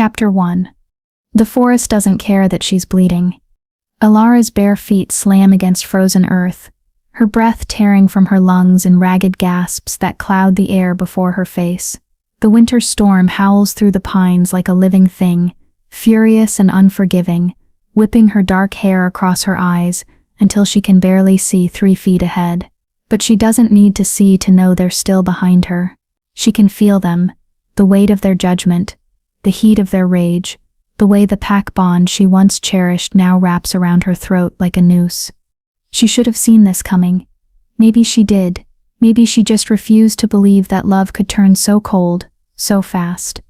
Chapter 1. The forest doesn't care that she's bleeding. Alara's bare feet slam against frozen earth, her breath tearing from her lungs in ragged gasps that cloud the air before her face. The winter storm howls through the pines like a living thing, furious and unforgiving, whipping her dark hair across her eyes until she can barely see 3 feet ahead. But she doesn't need to see to know they're still behind her. She can feel them, the weight of their judgment, the heat of their rage, the way the pack bond she once cherished now wraps around her throat like a noose. She should have seen this coming. Maybe she did. Maybe she just refused to believe that love could turn so cold, so fast.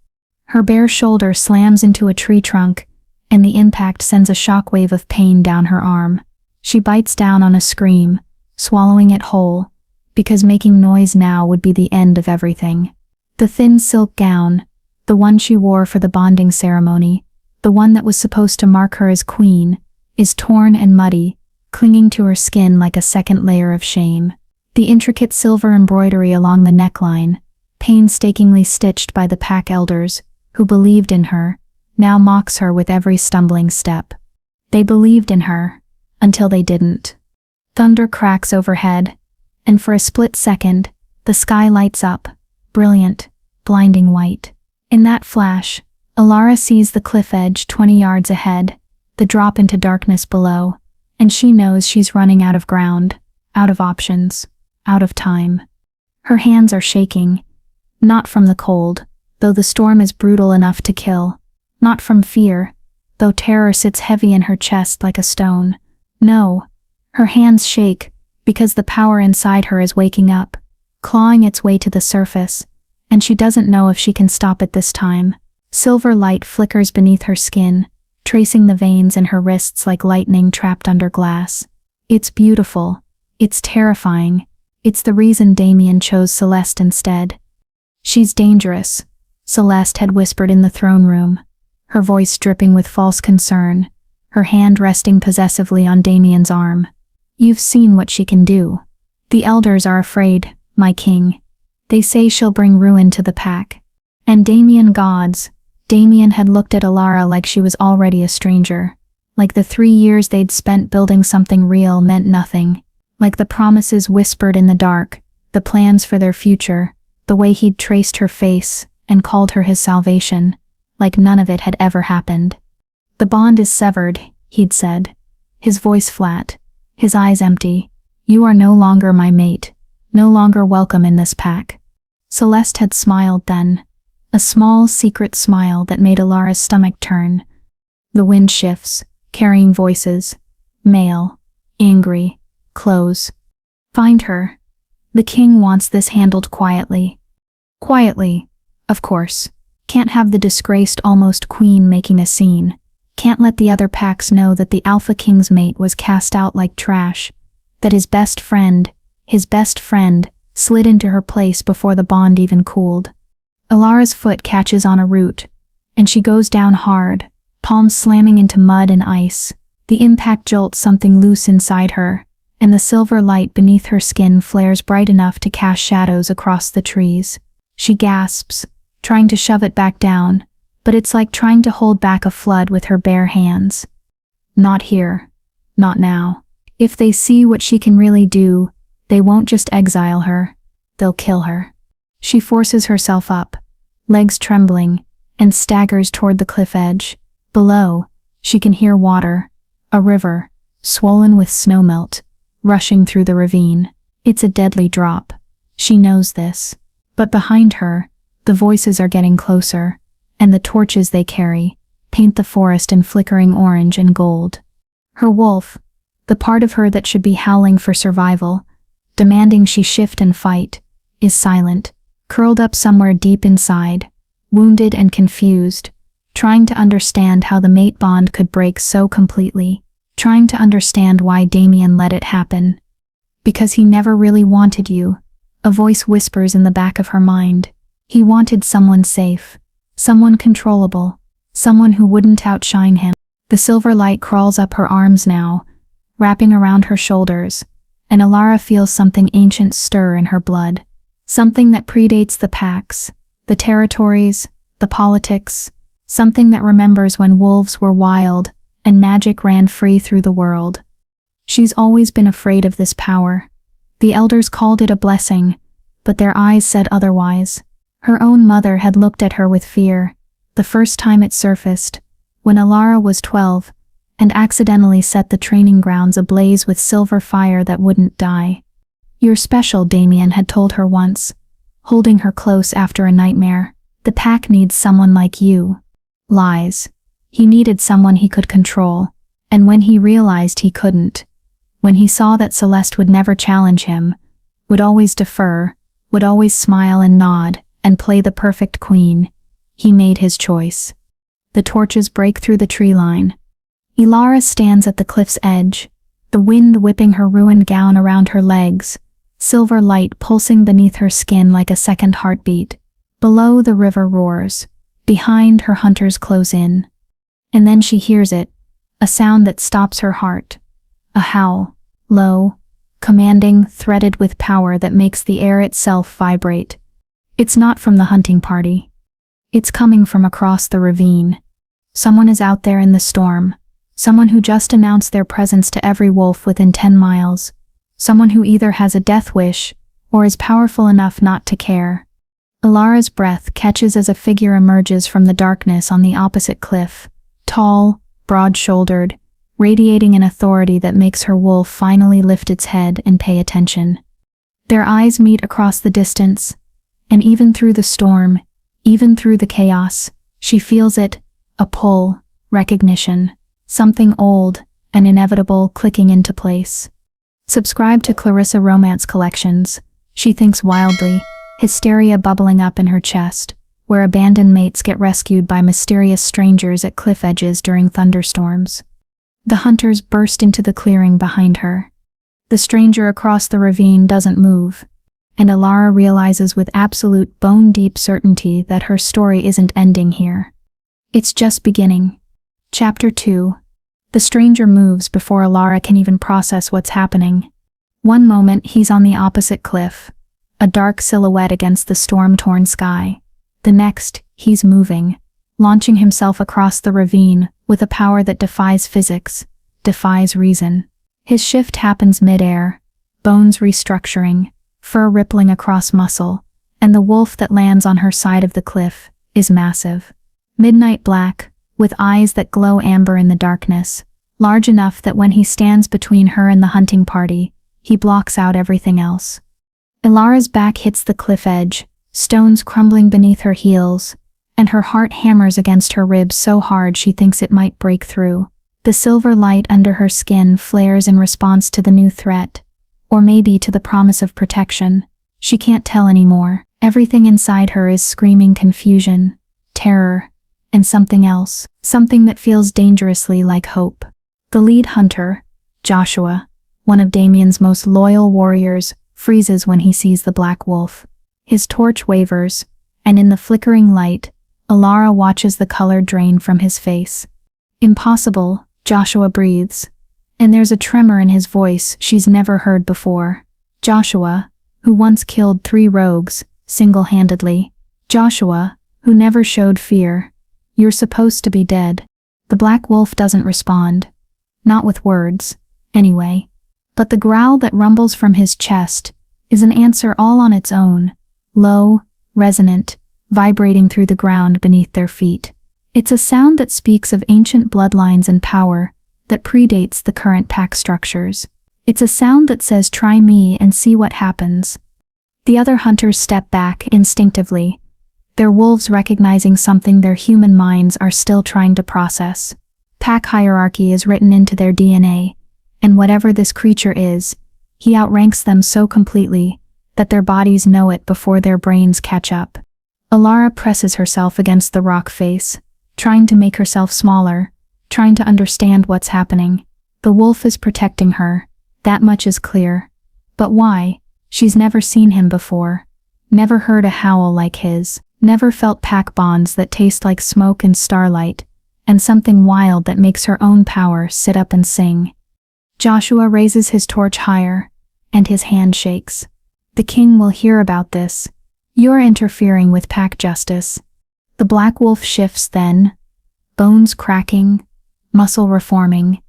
Her bare shoulder slams into a tree trunk, and the impact sends a shockwave of pain down her arm. She bites down on a scream, swallowing it whole, because making noise now would be the end of everything. The thin silk gown, the one she wore for the bonding ceremony, the one that was supposed to mark her as queen, is torn and muddy, clinging to her skin like a second layer of shame. The intricate silver embroidery along the neckline, painstakingly stitched by the pack elders, who believed in her, now mocks her with every stumbling step. They believed in her, until they didn't. Thunder cracks overhead, and for a split second, the sky lights up, brilliant, blinding white. In that flash, Alara sees the cliff edge 20 yards ahead, the drop into darkness below, and she knows she's running out of ground, out of options, out of time. Her hands are shaking, not from the cold, though the storm is brutal enough to kill, not from fear, though terror sits heavy in her chest like a stone. No, her hands shake because the power inside her is waking up, clawing its way to the surface, and she doesn't know if she can stop it this time. Silver light flickers beneath her skin, tracing the veins in her wrists like lightning trapped under glass. It's beautiful. It's terrifying. It's the reason Damien chose Celeste instead. She's dangerous, Celeste had whispered in the throne room, her voice dripping with false concern, her hand resting possessively on Damien's arm. You've seen what she can do. The elders are afraid, my king. They say she'll bring ruin to the pack. And Damien gods. Damien had looked at Alara like she was already a stranger. Like the 3 years they'd spent building something real meant nothing. Like the promises whispered in the dark, the plans for their future, the way he'd traced her face and called her his salvation, like none of it had ever happened. The bond is severed, he'd said, his voice flat, his eyes empty. You are no longer my mate, no longer welcome in this pack. Celeste had smiled then, a small secret smile that made Alara's stomach turn. The wind shifts, carrying voices, male, angry, close. Find her. The king wants this handled quietly. Quietly, of course. Can't have the disgraced almost queen making a scene. Can't let the other packs know that the Alpha King's mate was cast out like trash, that his best friend, slid into her place before the bond even cooled. Alara's foot catches on a root, and she goes down hard, palms slamming into mud and ice. The impact jolts something loose inside her, and the silver light beneath her skin flares bright enough to cast shadows across the trees. She gasps, trying to shove it back down, but it's like trying to hold back a flood with her bare hands. Not here. Not now. If they see what she can really do, they won't just exile her, they'll kill her. She forces herself up, legs trembling, and staggers toward the cliff edge. Below, she can hear water, a river, swollen with snowmelt, rushing through the ravine. It's a deadly drop. She knows this. But behind her, the voices are getting closer, and the torches they carry paint the forest in flickering orange and gold. Her wolf, the part of her that should be howling for survival, demanding she shift and fight, is silent, curled up somewhere deep inside, wounded and confused, trying to understand how the mate bond could break so completely, trying to understand why Damien let it happen. Because he never really wanted you, a voice whispers in the back of her mind. He wanted someone safe, someone controllable, someone who wouldn't outshine him. The silver light crawls up her arms now, wrapping around her shoulders, and Alara feels something ancient stir in her blood. Something that predates the packs, the territories, the politics, something that remembers when wolves were wild and magic ran free through the world. She's always been afraid of this power. The elders called it a blessing, but their eyes said otherwise. Her own mother had looked at her with fear, the first time it surfaced, when Alara was 12, and accidentally set the training grounds ablaze with silver fire that wouldn't die. "You're special," Damien had told her once, holding her close after a nightmare. "The pack needs someone like you." Lies. He needed someone he could control, and when he realized he couldn't, when he saw that Celeste would never challenge him, would always defer, would always smile and nod, and play the perfect queen, he made his choice. The torches break through the tree line. Alara stands at the cliff's edge, the wind whipping her ruined gown around her legs, silver light pulsing beneath her skin like a second heartbeat. Below, the river roars. Behind, her hunters close in. And then she hears it, a sound that stops her heart. A howl, low, commanding, threaded with power that makes the air itself vibrate. It's not from the hunting party. It's coming from across the ravine. Someone is out there in the storm. Someone who just announced their presence to every wolf within 10 miles. Someone who either has a death wish or is powerful enough not to care. Alara's breath catches as a figure emerges from the darkness on the opposite cliff, tall, broad-shouldered, radiating an authority that makes her wolf finally lift its head and pay attention. Their eyes meet across the distance, and even through the storm, even through the chaos, she feels it, a pull, recognition, something old and inevitable clicking into place. Subscribe to Clarissa Romance Collections, she thinks wildly, hysteria bubbling up in her chest, where abandoned mates get rescued by mysterious strangers at cliff edges during thunderstorms. The hunters burst into the clearing behind her. The stranger across the ravine doesn't move, and Alara realizes with absolute bone-deep certainty that her story isn't ending here. It's just beginning. Chapter 2. The stranger moves before Alara can even process what's happening. One moment he's on the opposite cliff, a dark silhouette against the storm-torn sky. The next, he's moving, launching himself across the ravine with a power that defies physics, defies reason. His shift happens mid-air, bones restructuring, fur rippling across muscle, and the wolf that lands on her side of the cliff is massive. Midnight black, with eyes that glow amber in the darkness, large enough that when he stands between her and the hunting party, he blocks out everything else. Alara's back hits the cliff edge, stones crumbling beneath her heels, and her heart hammers against her ribs so hard she thinks it might break through. The silver light under her skin flares in response to the new threat, or maybe to the promise of protection. She can't tell anymore. Everything inside her is screaming confusion, terror, and something else, something that feels dangerously like hope. The lead hunter, Joshua, one of Damien's most loyal warriors, freezes when he sees the black wolf. His torch wavers, and in the flickering light, Alara watches the color drain from his face. "Impossible," Joshua breathes, and there's a tremor in his voice she's never heard before. Joshua, who once killed 3 rogues, single-handedly. Joshua, who never showed fear. "You're supposed to be dead." The black wolf doesn't respond. Not with words, anyway. But the growl that rumbles from his chest is an answer all on its own, low, resonant, vibrating through the ground beneath their feet. It's a sound that speaks of ancient bloodlines and power that predates the current pack structures. It's a sound that says, "Try me and see what happens." The other hunters step back instinctively, their wolves recognizing something their human minds are still trying to process. Pack hierarchy is written into their DNA, and whatever this creature is, he outranks them so completely that their bodies know it before their brains catch up. Alara presses herself against the rock face, trying to make herself smaller, trying to understand what's happening. The wolf is protecting her, that much is clear. But why? She's never seen him before, never heard a howl like his, never felt pack bonds that taste like smoke and starlight, and something wild that makes her own power sit up and sing. Joshua raises his torch higher, and his hand shakes. "The king will hear about this. You're interfering with pack justice." The black wolf shifts then, bones cracking, muscle reforming,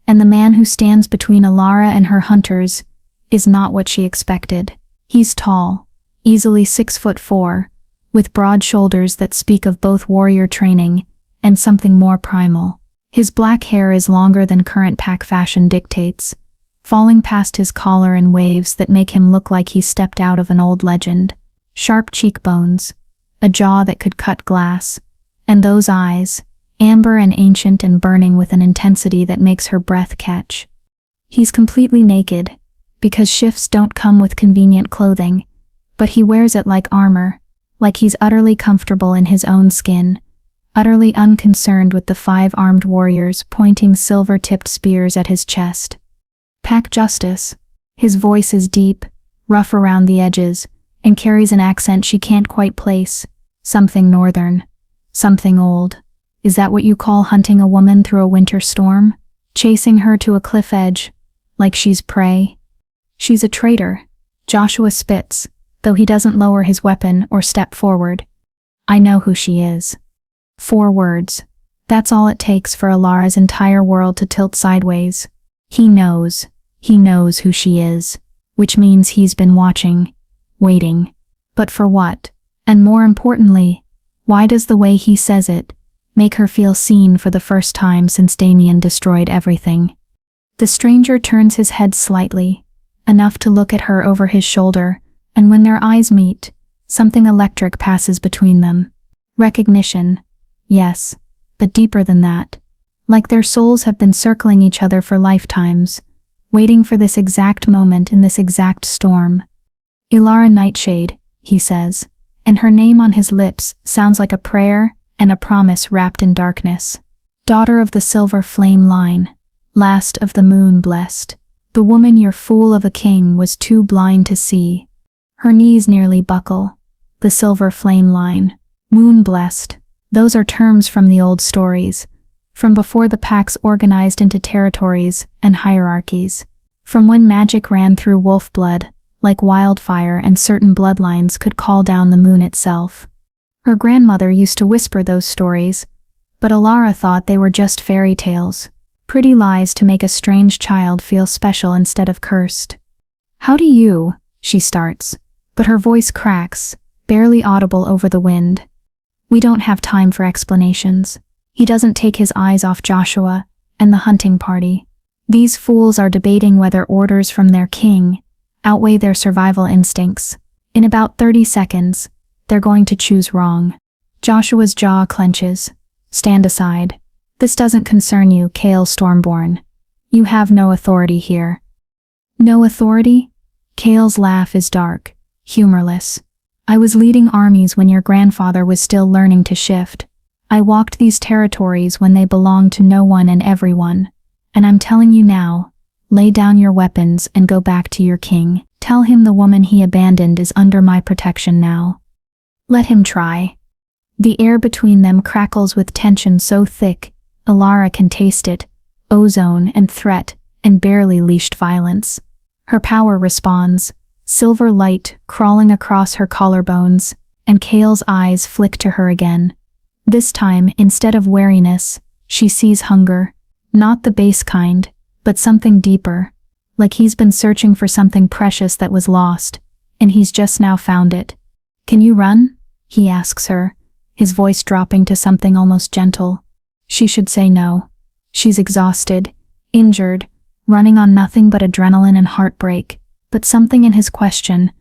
and the man who stands between Alara and her hunters is not what she expected. He's tall, easily 6'4", with broad shoulders that speak of both warrior training and something more primal. His black hair is longer than current pack fashion dictates, falling past his collar in waves that make him look like he stepped out of an old legend. Sharp cheekbones, a jaw that could cut glass, and those eyes, amber and ancient and burning with an intensity that makes her breath catch. He's completely naked, because shifts don't come with convenient clothing, but he wears it like armor, like he's utterly comfortable in his own skin, utterly unconcerned with the 5 armed warriors pointing silver-tipped spears at his chest. Pack Justice. His voice is deep, rough around the edges, and carries an accent she can't quite place. Something northern. Something old. Is that what you call hunting a woman through a winter storm? Chasing her to a cliff edge, like she's prey? She's a traitor. Joshua spits, though he doesn't lower his weapon or step forward. I know who she is. 4 words. That's all it takes for Alara's entire world to tilt sideways. He knows who she is, which means he's been watching, waiting. But for what? And more importantly, why does the way he says it make her feel seen for the first time since Damien destroyed everything? The stranger turns his head slightly, enough to look at her over his shoulder, and when their eyes meet, something electric passes between them. Recognition. Yes, but deeper than that. Like their souls have been circling each other for lifetimes, waiting for this exact moment in this exact storm. Ilara Nightshade, he says, and her name on his lips sounds like a prayer and a promise wrapped in darkness. Daughter of the silver flame line, last of the moon blessed. The woman your fool of a king was too blind to see. Her knees nearly buckle. The silver flame line. Moon blessed. Those are terms from the old stories, from before the packs organized into territories and hierarchies, from when magic ran through wolf blood, like wildfire, and certain bloodlines could call down the moon itself. Her grandmother used to whisper those stories, but Alara thought they were just fairy tales, pretty lies to make a strange child feel special instead of cursed. How do you, she starts, but her voice cracks, barely audible over the wind. We don't have time for explanations. He doesn't take his eyes off Joshua and the hunting party. These fools are debating whether orders from their king outweigh their survival instincts. In about 30 seconds, they're going to choose wrong. Joshua's jaw clenches. Stand aside. This doesn't concern you, Kale Stormborn. You have no authority here. No authority? Kale's laugh is dark, humorless. I was leading armies when your grandfather was still learning to shift. I walked these territories when they belonged to no one and everyone. And I'm telling you now, lay down your weapons and go back to your king. Tell him the woman he abandoned is under my protection now. Let him try. The air between them crackles with tension so thick, Alara can taste it, ozone and threat and barely leashed violence. Her power responds, silver light crawling across her collarbones, and Kale's eyes flick to her again. This time, instead of wariness, she sees hunger, not the base kind, but something deeper, like he's been searching for something precious that was lost, and he's just now found it. Can you run? He asks her, his voice dropping to something almost gentle. She should say no. She's exhausted, injured, running on nothing but adrenaline and heartbreak. But something in his question,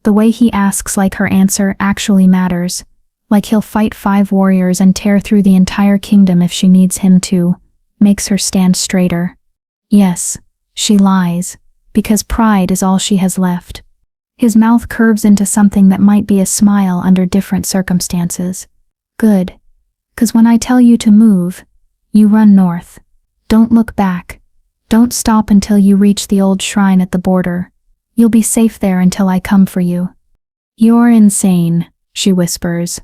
the way he asks like her answer actually matters, like he'll fight 5 warriors and tear through the entire kingdom if she needs him to, makes her stand straighter. Yes, she lies, because pride is all she has left. His mouth curves into something that might be a smile under different circumstances. Good. 'Cause when I tell you to move, you run north. Don't look back. Don't stop until you reach the old shrine at the border. You'll be safe there until I come for you. You're insane, she whispers.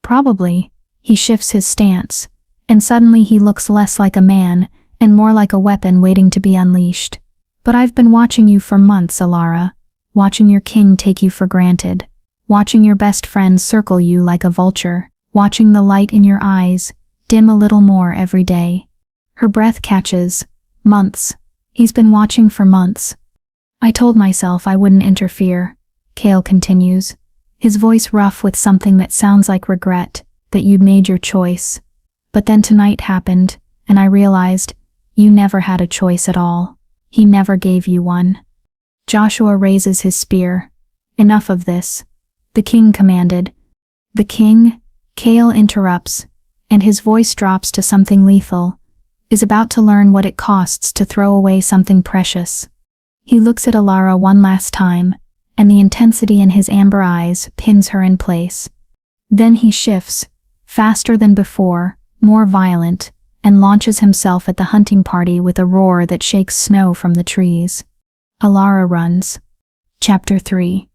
Probably. He shifts his stance, and suddenly he looks less like a man and more like a weapon waiting to be unleashed. But I've been watching you for months, Alara. Watching your king take you for granted. Watching your best friend circle you like a vulture. Watching the light in your eyes, dim a little more every day. Her breath catches. Months. He's been watching for months. I told myself I wouldn't interfere, Cale continues, his voice rough with something that sounds like regret, that you'd made your choice. But then tonight happened, and I realized, you never had a choice at all. He never gave you one. Joshua raises his spear. Enough of this. The king commanded. The king, Cale interrupts, and his voice drops to something lethal, is about to learn what it costs to throw away something precious. He looks at Alara one last time, and the intensity in his amber eyes pins her in place. Then he shifts, faster than before, more violent, and launches himself at the hunting party with a roar that shakes snow from the trees. Alara runs. Chapter 3.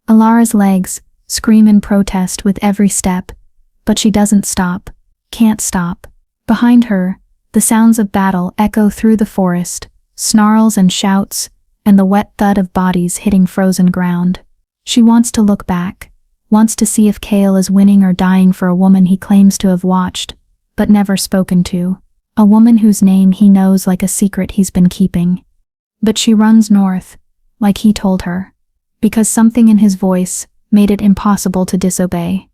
Alara's legs scream in protest with every step, but she doesn't stop, can't stop. Behind her, the sounds of battle echo through the forest, snarls and shouts, and the wet thud of bodies hitting frozen ground. She wants to look back, wants to see if Cale is winning or dying for a woman he claims to have watched, but never spoken to, a woman whose name he knows like a secret he's been keeping. But she runs north, like he told her, because something in his voice made it impossible to disobey.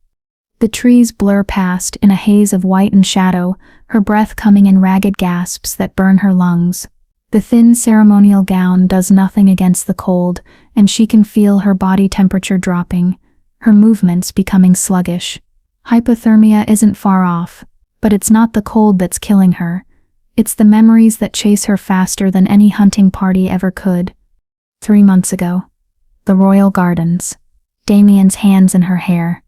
The trees blur past in a haze of white and shadow, her breath coming in ragged gasps that burn her lungs. The thin ceremonial gown does nothing against the cold, and she can feel her body temperature dropping, her movements becoming sluggish. Hypothermia isn't far off, but it's not the cold that's killing her. It's the memories that chase her faster than any hunting party ever could. 3 months ago. The Royal Gardens. Damien's hands in her hair.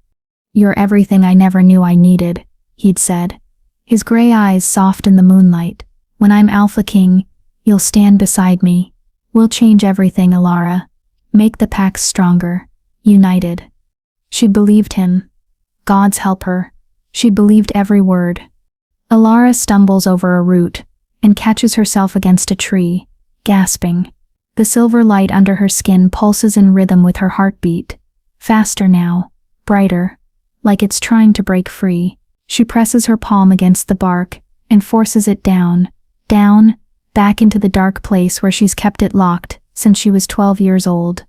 "You're everything I never knew I needed," he'd said. His gray eyes soft in the moonlight. "When I'm Alpha King, you'll stand beside me. We'll change everything, Alara. Make the packs stronger. United." She believed him. Gods help her. She believed every word. Alara stumbles over a root and catches herself against a tree, gasping. The silver light under her skin pulses in rhythm with her heartbeat. Faster now, brighter, like it's trying to break free. She presses her palm against the bark and forces it down, back into the dark place where she's kept it locked since she was 12 years old.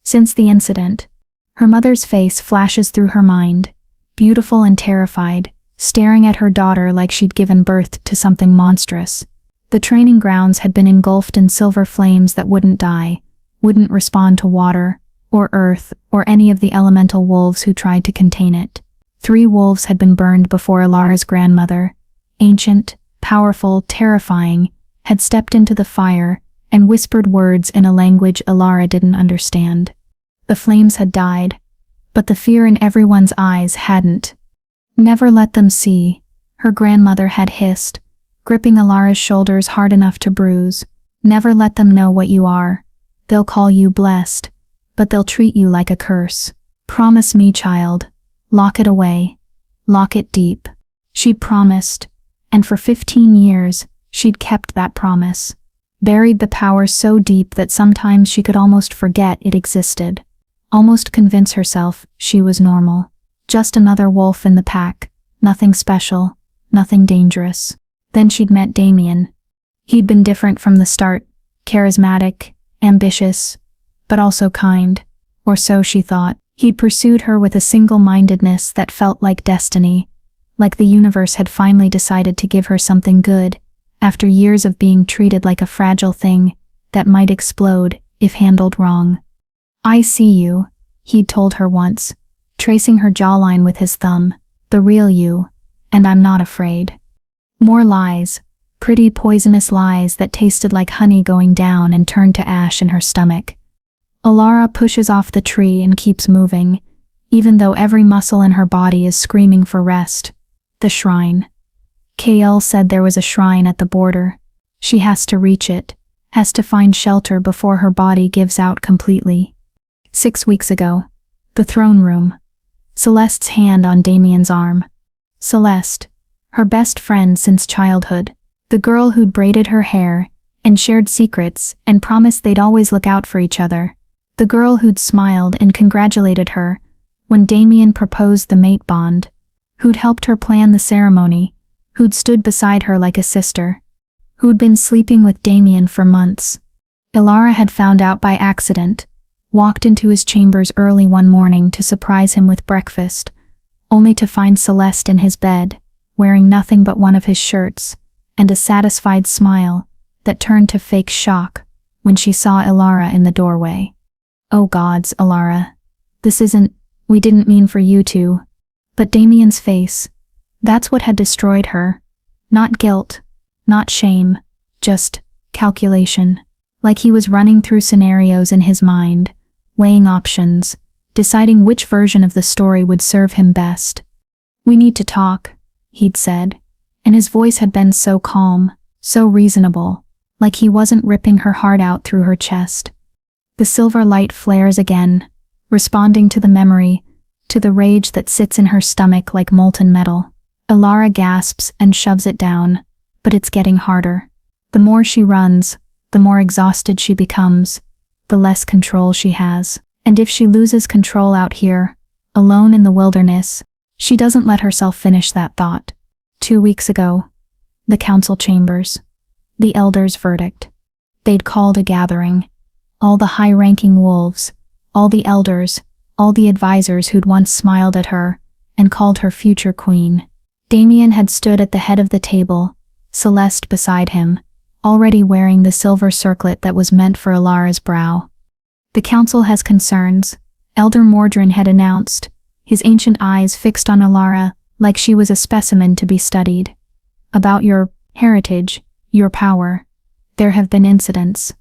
Since the incident, her mother's face flashes through her mind, beautiful and terrified, staring at her daughter like she'd given birth to something monstrous. The training grounds had been engulfed in silver flames that wouldn't die, wouldn't respond to water, or earth, or any of the elemental wolves who tried to contain it. 3 wolves had been burned before Alara's grandmother, ancient, powerful, terrifying, had stepped into the fire and whispered words in a language Alara didn't understand. The flames had died, but the fear in everyone's eyes hadn't. "Never let them see," her grandmother had hissed, gripping Alara's shoulders hard enough to bruise. "Never let them know what you are. They'll call you blessed, but they'll treat you like a curse. Promise me, child. Lock it away. Lock it deep." She'd promised, and for 15 years, she'd kept that promise. Buried the power so deep that sometimes she could almost forget it existed. Almost convince herself she was normal. Just another wolf in the pack, nothing special, nothing dangerous. Then she'd met Damien. He'd been different from the start, charismatic, ambitious, but also kind, or so she thought. He'd pursued her with a single-mindedness that felt like destiny, like the universe had finally decided to give her something good, after years of being treated like a fragile thing that might explode if handled wrong. "I see you," he'd told her once, tracing her jawline with his thumb, "the real you, and I'm not afraid." More lies, pretty poisonous lies that tasted like honey going down and turned to ash in her stomach. Alara pushes off the tree and keeps moving, even though every muscle in her body is screaming for rest. The shrine. Cale said there was a shrine at the border. She has to reach it, has to find shelter before her body gives out completely. 6 weeks ago. The throne room. Celeste's hand on Damien's arm. Celeste, her best friend since childhood, the girl who'd braided her hair and shared secrets and promised they'd always look out for each other. The girl who'd smiled and congratulated her when Damien proposed the mate bond, who'd helped her plan the ceremony, who'd stood beside her like a sister, who'd been sleeping with Damien for months. Ilara had found out by accident, walked into his chambers early one morning to surprise him with breakfast, only to find Celeste in his bed, wearing nothing but one of his shirts, and a satisfied smile that turned to fake shock when she saw Ilara in the doorway. "Oh gods, Ilara. We didn't mean for you to." But Damien's face, that's what had destroyed her. Not guilt, not shame, just calculation. Like he was running through scenarios in his mind, weighing options, deciding which version of the story would serve him best. "We need to talk," he'd said, and his voice had been so calm, so reasonable, like he wasn't ripping her heart out through her chest. The silver light flares again, responding to the memory, to the rage that sits in her stomach like molten metal. Ilara gasps and shoves it down, but it's getting harder. The more she runs, the more exhausted she becomes, the less control she has. And if she loses control out here, alone in the wilderness, she doesn't let herself finish that thought. 2 weeks ago, the council chambers, the elders' verdict. They'd called a gathering. All the high-ranking wolves, all the elders, all the advisors who'd once smiled at her and called her future queen. Damien had stood at the head of the table, Celeste beside him, already wearing the silver circlet that was meant for Ilara's brow. "The council has concerns," Elder Mordrin had announced, his ancient eyes fixed on Ilara like she was a specimen to be studied. "About your heritage, your power. There have been incidents."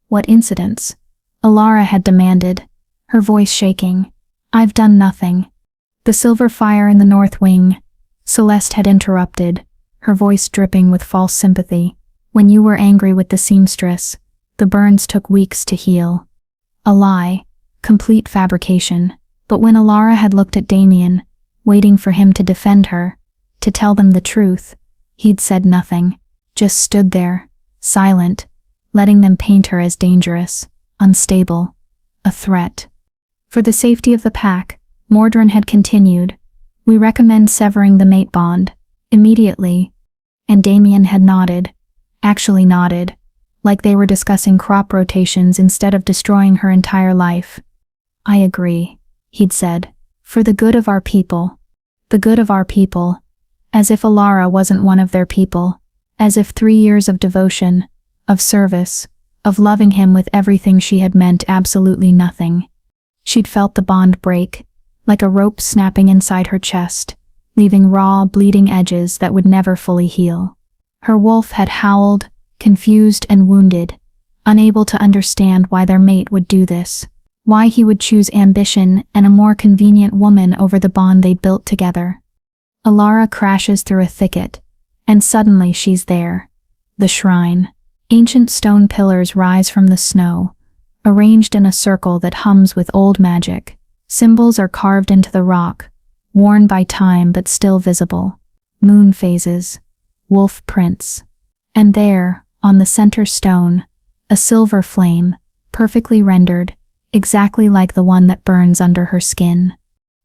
"What incidents?" Ilara had demanded, her voice shaking. "I've done nothing." "The silver fire in the north wing," Celeste had interrupted, her voice dripping with false sympathy. "When you were angry with the seamstress, the burns took weeks to heal." A lie, complete fabrication. But when Ilara had looked at Damien, waiting for him to defend her, to tell them the truth, he'd said nothing, just stood there, silent, letting them paint her as dangerous, unstable, a threat. For the safety of the pack, Mordrin had continued, "We recommend severing the mate bond, immediately." And Damien had nodded, actually nodded, like they were discussing crop rotations instead of destroying her entire life. "I agree," he'd said, "for the good of our people." The good of our people. As if Ilara wasn't one of their people. As if 3 years of devotion, of service, of loving him with everything she had meant absolutely nothing. She'd felt the bond break, like a rope snapping inside her chest, leaving raw, bleeding edges that would never fully heal. Her wolf had howled, confused and wounded, unable to understand why their mate would do this, why he would choose ambition and a more convenient woman over the bond they'd built together. Ilara crashes through a thicket, and suddenly she's there. The shrine. Ancient stone pillars rise from the snow, arranged in a circle that hums with old magic. Symbols are carved into the rock, worn by time but still visible. Moon phases, wolf prints. And there, on the center stone, a silver flame, perfectly rendered, exactly like the one that burns under her skin.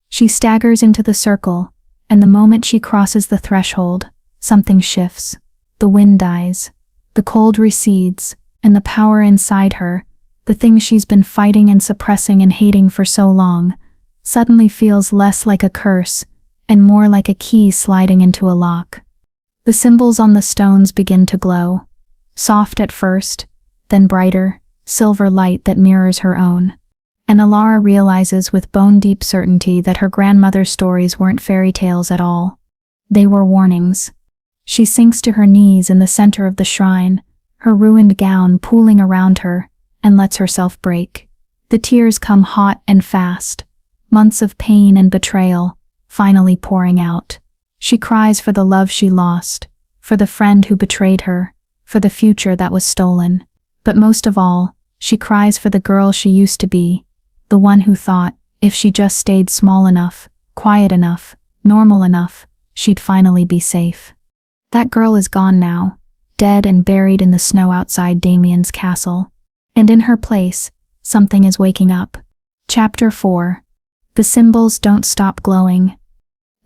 She staggers into the circle, and the moment she crosses the threshold, something shifts. The wind dies, the cold recedes, and the power inside her, the thing she's been fighting and suppressing and hating for so long, suddenly feels less like a curse and more like a key sliding into a lock. The symbols on the stones begin to glow, soft at first, then brighter, silver light that mirrors her own. And Ilara realizes with bone-deep certainty that her grandmother's stories weren't fairy tales at all. They were warnings. She sinks to her knees in the center of the shrine, her ruined gown pooling around her, and lets herself break. The tears come hot and fast, months of pain and betrayal, finally pouring out. She cries for the love she lost, for the friend who betrayed her, for the future that was stolen. But most of all, she cries for the girl she used to be, the one who thought, if she just stayed small enough, quiet enough, normal enough, she'd finally be safe. That girl is gone now, dead and buried in the snow outside Damien's castle. And in her place, something is waking up. Chapter 4. The symbols don't stop glowing.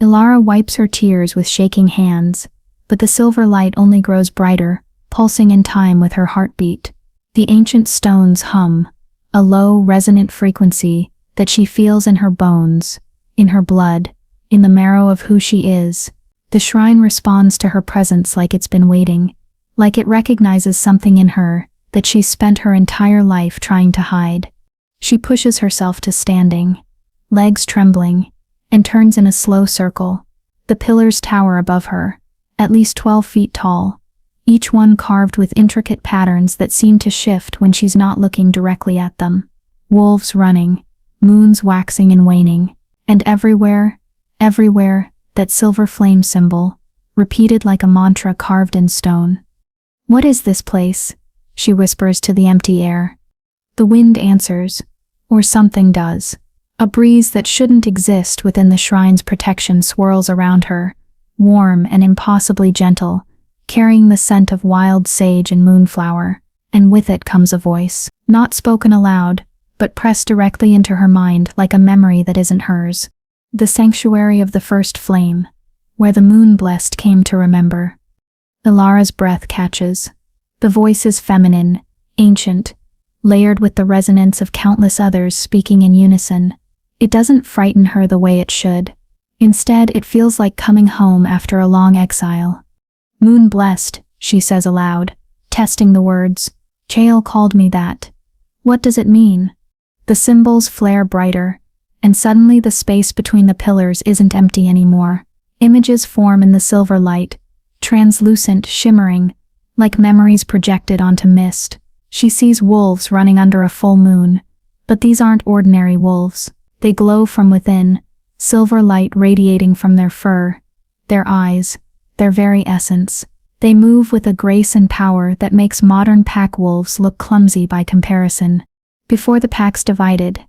Ilara wipes her tears with shaking hands, but the silver light only grows brighter, pulsing in time with her heartbeat. The ancient stones hum, a low, resonant frequency that she feels in her bones, in her blood, in the marrow of who she is. The shrine responds to her presence like it's been waiting, like it recognizes something in her that she's spent her entire life trying to hide. She pushes herself to standing, legs trembling, and turns in a slow circle. The pillars tower above her, at least 12 feet tall, each one carved with intricate patterns that seem to shift when she's not looking directly at them. Wolves running, moons waxing and waning, and everywhere, that silver flame symbol, repeated like a mantra carved in stone. "What is this place?" she whispers to the empty air. The wind answers, or something does. A breeze that shouldn't exist within the shrine's protection swirls around her, warm and impossibly gentle, carrying the scent of wild sage and moonflower, and with it comes a voice, not spoken aloud, but pressed directly into her mind like a memory that isn't hers. The sanctuary of the first flame, where the moon-blessed came to remember. Ilara's breath catches. The voice is feminine, ancient, layered with the resonance of countless others speaking in unison. It doesn't frighten her the way it should. Instead, it feels like coming home after a long exile. "Moon-blessed," she says aloud, testing the words. "Chael called me that. What does it mean?" The symbols flare brighter, and suddenly the space between the pillars isn't empty anymore. Images form in the silver light, translucent, shimmering, like memories projected onto mist. She sees wolves running under a full moon, but these aren't ordinary wolves. They glow from within, silver light radiating from their fur, their eyes, their very essence. They move with a grace and power that makes modern pack wolves look clumsy by comparison. Before the packs divided,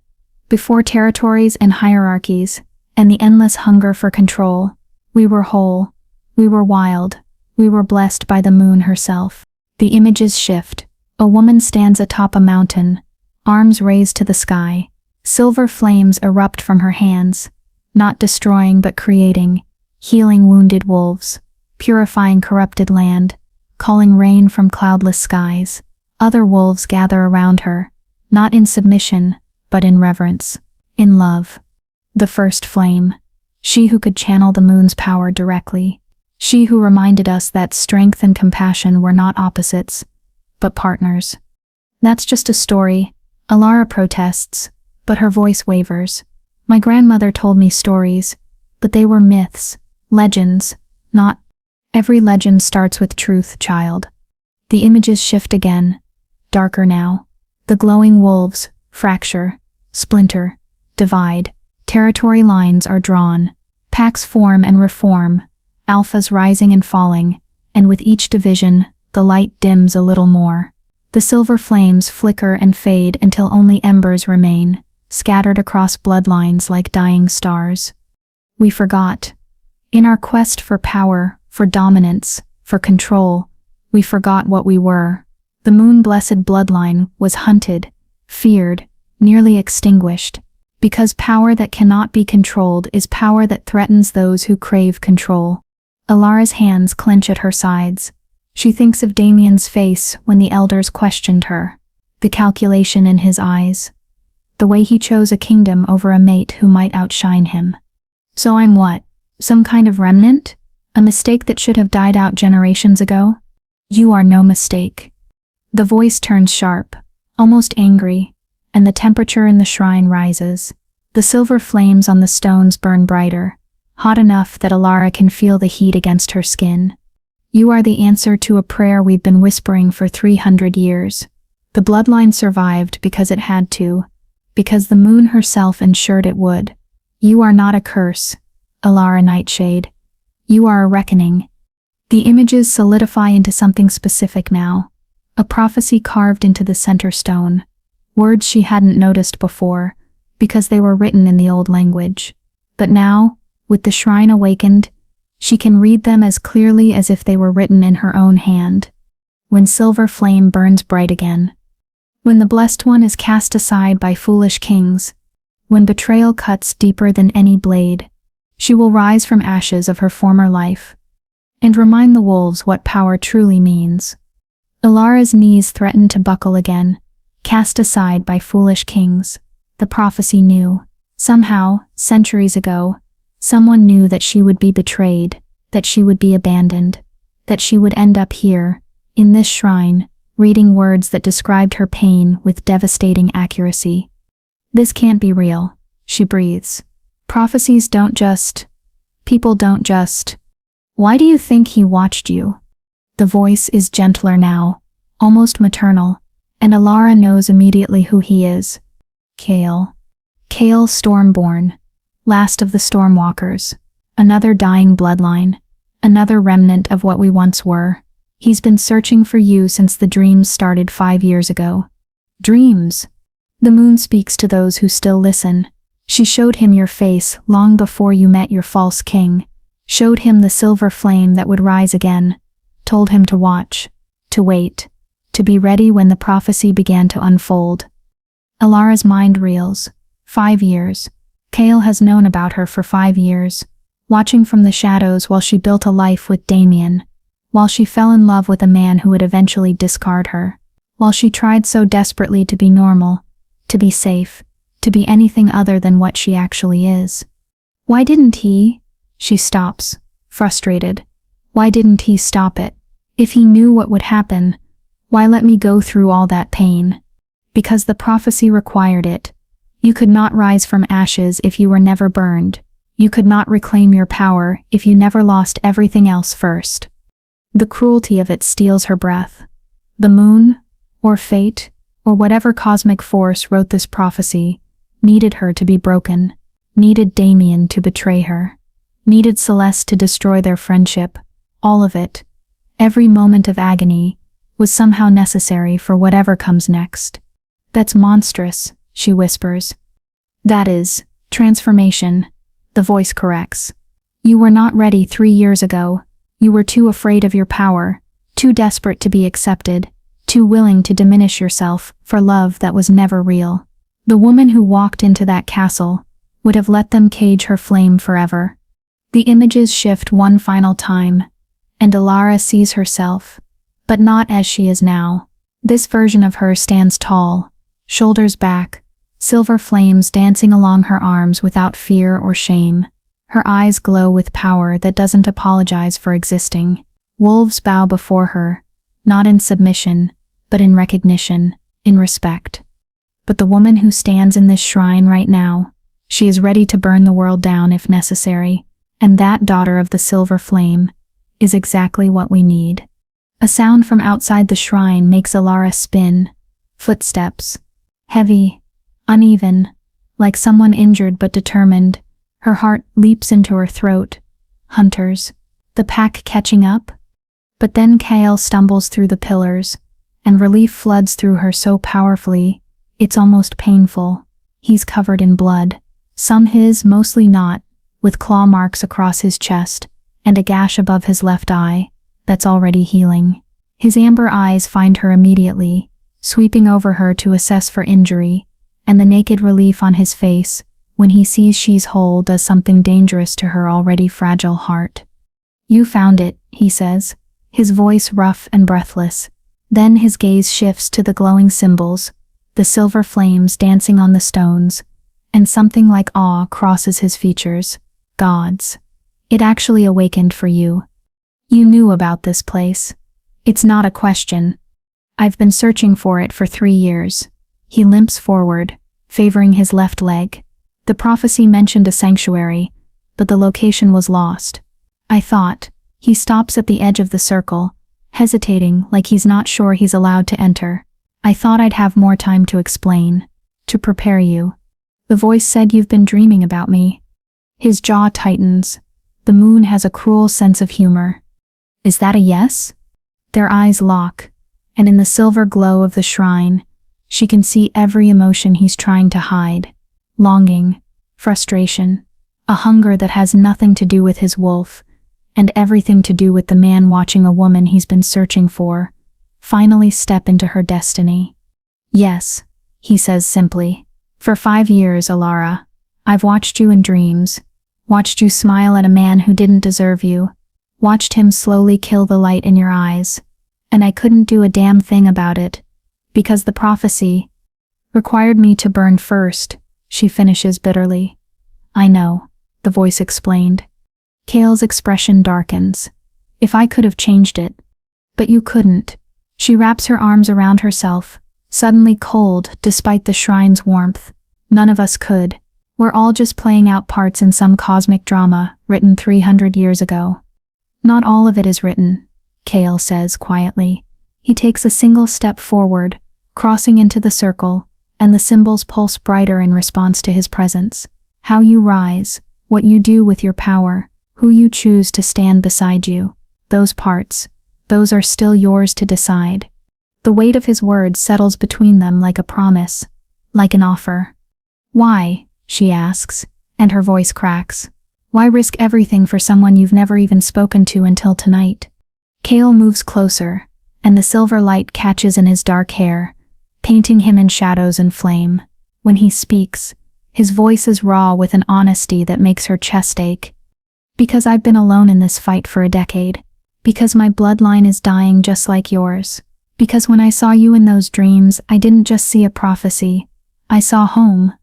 before territories and hierarchies, and the endless hunger for control, we were whole, we were wild, we were blessed by the moon herself. The images shift. A woman stands atop a mountain, arms raised to the sky. Silver flames erupt from her hands, not destroying but creating, healing wounded wolves, purifying corrupted land, calling rain from cloudless skies. Other wolves gather around her, not in submission, but in reverence, in love. The first flame, she who could channel the moon's power directly, she who reminded us that strength and compassion were not opposites, but partners. "That's just a story," Ilara protests, but her voice wavers. "My grandmother told me stories, but they were myths, legends, not—" "Every legend starts with truth, child." The images shift again, darker now. The glowing wolves fracture, splinter, divide. Territory lines are drawn. Packs form and reform, alphas rising and falling, and with each division, the light dims a little more. The silver flames flicker and fade until only embers remain, scattered across bloodlines like dying stars. We forgot. In our quest for power, for dominance, for control, we forgot what we were. The moon-blessed bloodline was hunted, feared, nearly extinguished, because power that cannot be controlled is power that threatens those who crave control. Ilara's hands clench at her sides. She thinks of Damien's face when the elders questioned her, the calculation in his eyes, the way he chose a kingdom over a mate who might outshine him. "So I'm what? Some kind of remnant? A mistake that should have died out generations ago?" "You are no mistake." The voice turns sharp, almost angry, and the temperature in the shrine rises. The silver flames on the stones burn brighter, hot enough that Ilara can feel the heat against her skin. "You are the answer to a prayer we've been whispering for 300 years. The bloodline survived because it had to, because the moon herself ensured it would. You are not a curse, Ilara Nightshade. You are a reckoning." The images solidify into something specific now, a prophecy carved into the center stone, words she hadn't noticed before, because they were written in the old language. But now, with the shrine awakened, she can read them as clearly as if they were written in her own hand. When silver flame burns bright again. When the blessed one is cast aside by foolish kings. When betrayal cuts deeper than any blade. She will rise from ashes of her former life. and remind the wolves what power truly means. Ilara's knees threatened to buckle again, cast aside by foolish kings. The prophecy knew. Somehow, centuries ago, someone knew that she would be betrayed, that she would be abandoned, that she would end up here, in this shrine, reading words that described her pain with devastating accuracy. This can't be real, she breathes. Prophecies don't just. People don't just. Why do you think he watched you? The voice is gentler now, almost maternal, and Ilara knows immediately who he is. Kale. Kale Stormborn, last of the Stormwalkers, another dying bloodline, another remnant of what we once were. He's been searching for you since the dreams started 5 years ago. Dreams. The moon speaks to those who still listen. She showed him your face long before you met your false king, showed him the silver flame that would rise again, told him to watch, to wait, to be ready when the prophecy began to unfold. Ilara's mind reels. 5 years. Kale has known about her for 5 years, watching from the shadows while she built a life with Damien, while she fell in love with a man who would eventually discard her, while she tried so desperately to be normal, to be safe, to be anything other than what she actually is. Why didn't he? She stops, frustrated. Why didn't he stop it? If he knew what would happen, why let me go through all that pain? Because the prophecy required it. You could not rise from ashes if you were never burned. You could not reclaim your power if you never lost everything else first. The cruelty of it steals her breath. The moon, or fate, or whatever cosmic force wrote this prophecy, needed her to be broken, needed Damien to betray her, needed Celeste to destroy their friendship. All of it, every moment of agony, was somehow necessary for whatever comes next. That's monstrous, she whispers. That is, transformation, the voice corrects. You were not ready 3 years ago. You were too afraid of your power, too desperate to be accepted, too willing to diminish yourself for love that was never real. The woman who walked into that castle would have let them cage her flame forever. The images shift one final time, and Ilara sees herself, but not as she is now. This version of her stands tall, shoulders back, silver flames dancing along her arms without fear or shame. Her eyes glow with power that doesn't apologize for existing. Wolves bow before her, not in submission, but in recognition, in respect. But the woman who stands in this shrine right now, she is ready to burn the world down if necessary, and that daughter of the silver flame is exactly what we need. A sound from outside the shrine makes Ilara spin. Footsteps. Heavy, uneven, like someone injured but determined. Her heart leaps into her throat. Hunters. The pack catching up? But then Kale stumbles through the pillars, and relief floods through her so powerfully, it's almost painful. He's covered in blood. Some his, mostly not, with claw marks across his chest, and a gash above his left eye, that's already healing. His amber eyes find her immediately, sweeping over her to assess for injury, and the naked relief on his face, when he sees she's whole, does something dangerous to her already fragile heart. You found it, he says, his voice rough and breathless. Then his gaze shifts to the glowing symbols, the silver flames dancing on the stones, and something like awe crosses his features. Gods. It actually awakened for you. You knew about this place. It's not a question. I've been searching for it for 3 years. He limps forward, favoring his left leg. The prophecy mentioned a sanctuary, but the location was lost. I thought. He stops at the edge of the circle, hesitating like he's not sure he's allowed to enter. I thought I'd have more time to explain, to prepare you. The voice said you've been dreaming about me. His jaw tightens. The moon has a cruel sense of humor. Is that a yes? Their eyes lock, and in the silver glow of the shrine, she can see every emotion he's trying to hide. Longing, frustration, a hunger that has nothing to do with his wolf, and everything to do with the man watching a woman he's been searching for finally step into her destiny. Yes, he says simply. For 5 years, Ilara, I've watched you in dreams, watched you smile at a man who didn't deserve you, watched him slowly kill the light in your eyes. And I couldn't do a damn thing about it. Because the prophecy required me to burn first, she finishes bitterly. I know, the voice explained. Kale's expression darkens. If I could have changed it. But you couldn't. She wraps her arms around herself, suddenly cold despite the shrine's warmth. None of us could. We're all just playing out parts in some cosmic drama written 300 years ago. Not all of it is written, Kale says quietly. He takes a single step forward, crossing into the circle, and the symbols pulse brighter in response to his presence. How you rise, what you do with your power, who you choose to stand beside you. Those parts, those are still yours to decide. The weight of his words settles between them like a promise, like an offer. Why? She asks, and her voice cracks. Why risk everything for someone you've never even spoken to until tonight? Kale moves closer, and the silver light catches in his dark hair, painting him in shadows and flame. When he speaks, his voice is raw with an honesty that makes her chest ache. Because I've been alone in this fight for a decade. Because my bloodline is dying just like yours. Because when I saw you in those dreams, I didn't just see a prophecy. I saw home.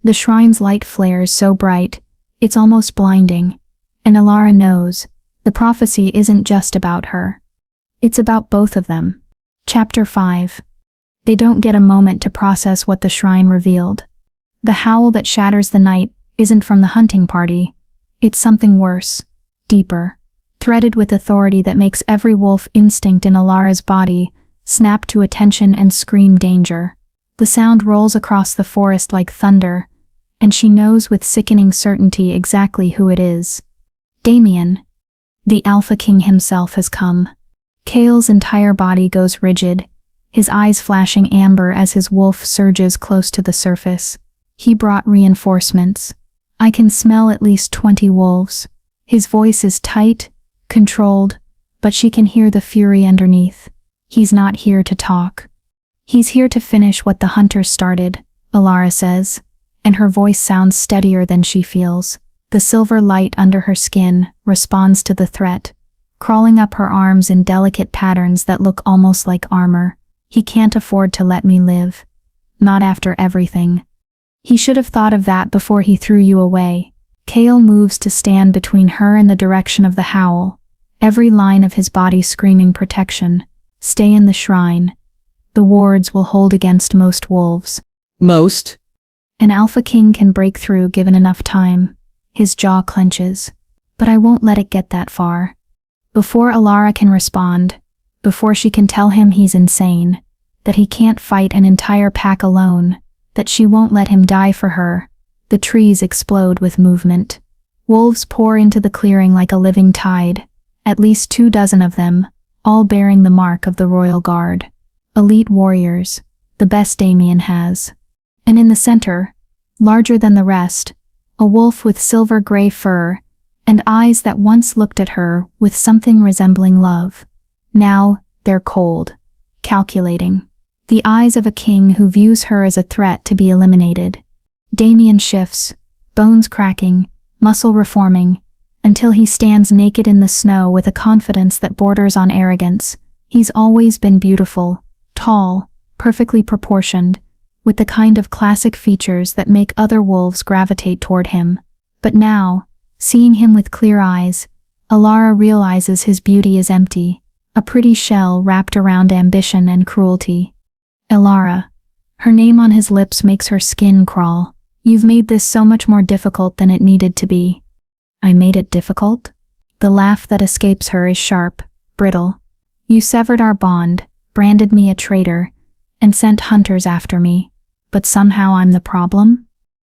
The shrine's light flares so bright, it's almost blinding. And Alara knows, the prophecy isn't just about her. It's about both of them. Chapter 5. They don't get a moment to process what the shrine revealed. The howl that shatters the night isn't from the hunting party. It's something worse, deeper, threaded with authority that makes every wolf instinct in Alara's body snap to attention and scream danger. The sound rolls across the forest like thunder, and she knows with sickening certainty exactly who it is. Damien. The Alpha King himself has come. Kale's entire body goes rigid, his eyes flashing amber as his wolf surges close to the surface. He brought reinforcements. I can smell at least 20 wolves. His voice is tight, controlled, but she can hear the fury underneath. He's not here to talk. He's here to finish what the hunters started, Alara says, and her voice sounds steadier than she feels. The silver light under her skin responds to the threat, crawling up her arms in delicate patterns that look almost like armor. He can't afford to let me live. Not after everything. He should have thought of that before he threw you away. Kale moves to stand between her and the direction of the howl, every line of his body screaming protection. Stay in the shrine. The wards will hold against most wolves. Most? An Alpha King can break through given enough time. His jaw clenches. But I won't let it get that far. Before Alara can respond, before she can tell him he's insane, that he can't fight an entire pack alone, that she won't let him die for her, the trees explode with movement. Wolves pour into the clearing like a living tide, at least 24 of them, all bearing the mark of the royal guard. Elite warriors, the best Damien has. And in the center, larger than the rest, a wolf with silver-gray fur, and eyes that once looked at her with something resembling love. Now, they're cold, calculating. The eyes of a king who views her as a threat to be eliminated. Damien shifts, bones cracking, muscle reforming, until he stands naked in the snow with a confidence that borders on arrogance. He's always been beautiful, tall, perfectly proportioned, with the kind of classic features that make other wolves gravitate toward him. But now, seeing him with clear eyes, Alara realizes his beauty is empty, a pretty shell wrapped around ambition and cruelty. Alara. Her name on his lips makes her skin crawl. You've made this so much more difficult than it needed to be. I made it difficult? The laugh that escapes her is sharp, brittle. You severed our bond, branded me a traitor, and sent hunters after me. But somehow I'm the problem?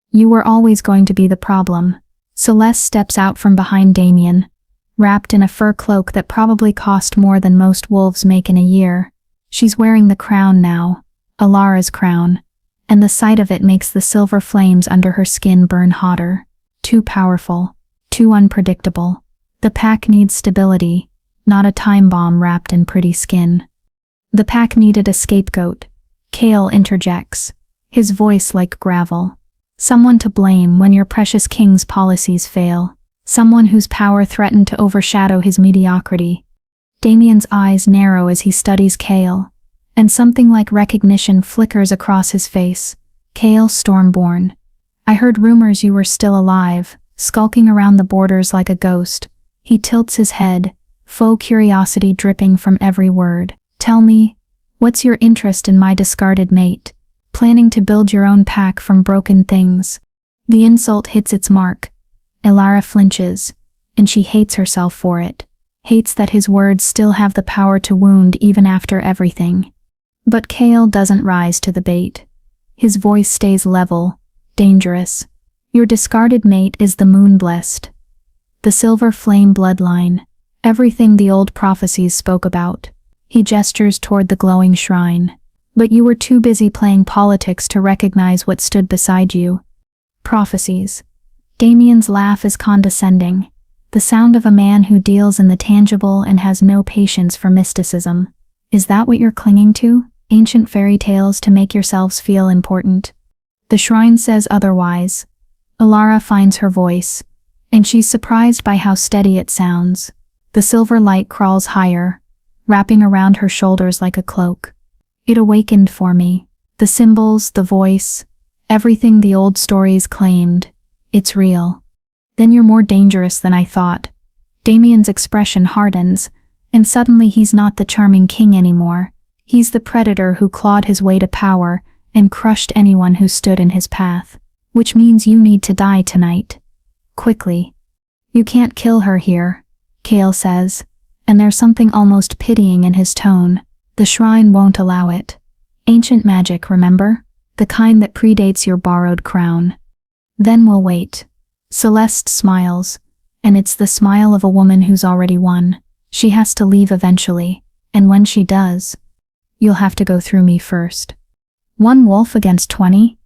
You were always going to be the problem. Celeste steps out from behind Damien, wrapped in a fur cloak that probably cost more than most wolves make in a year. She's wearing the crown now, Alara's crown, and the sight of it makes the silver flames under her skin burn hotter. Too powerful, too unpredictable. The pack needs stability, not a time bomb wrapped in pretty skin. The pack needed a scapegoat. Kale interjects, his voice like gravel. Someone to blame when your precious king's policies fail. someone whose power threatened to overshadow his mediocrity. Damien's eyes narrow as he studies Kale, and something like recognition flickers across his face. Kale Stormborn. I heard rumors you were still alive, skulking around the borders like a ghost. He tilts his head, faux curiosity dripping from every word. Tell me, what's your interest in my discarded mate? Planning to build your own pack from broken things? The insult hits its mark. Elara flinches, and she hates herself for it. Hates that his words still have the power to wound even after everything. But Kale doesn't rise to the bait. His voice stays level, dangerous. Your discarded mate is the moon-blessed. The silver flame bloodline. Everything the old prophecies spoke about. He gestures toward the glowing shrine. But you were too busy playing politics to recognize what stood beside you. Prophecies. Damien's laugh is condescending. The sound of a man who deals in the tangible and has no patience for mysticism. Is that what you're clinging to? Ancient fairy tales to make yourselves feel important? The shrine says otherwise. Elara finds her voice, and she's surprised by how steady it sounds. The silver light crawls higher, wrapping around her shoulders like a cloak. It awakened for me. The symbols, the voice, everything the old stories claimed. It's real. Then you're more dangerous than I thought. Damien's expression hardens, and suddenly he's not the charming king anymore. He's the predator who clawed his way to power and crushed anyone who stood in his path. Which means you need to die tonight. Quickly. You can't kill her here, Kale says, and there's something almost pitying in his tone. The shrine won't allow it. Ancient magic, remember? The kind that predates your borrowed crown. Then we'll wait. Celeste smiles, and it's the smile of a woman who's already won. She has to leave eventually, and when she does, you'll have to go through me first. 1 wolf against 20?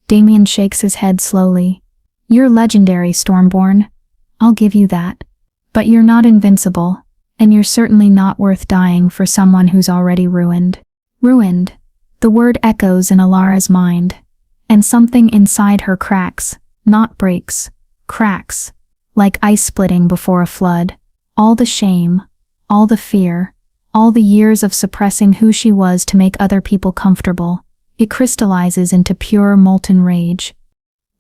Damien shakes his head slowly. You're legendary, Stormborn. I'll give you that. But you're not invincible, and you're certainly not worth dying for someone who's already ruined. Ruined. The word echoes in Elara's mind, and something inside her cracks, not breaks, cracks, like ice splitting before a flood. All the shame, all the fear, all the years of suppressing who she was to make other people comfortable. It crystallizes into pure molten rage.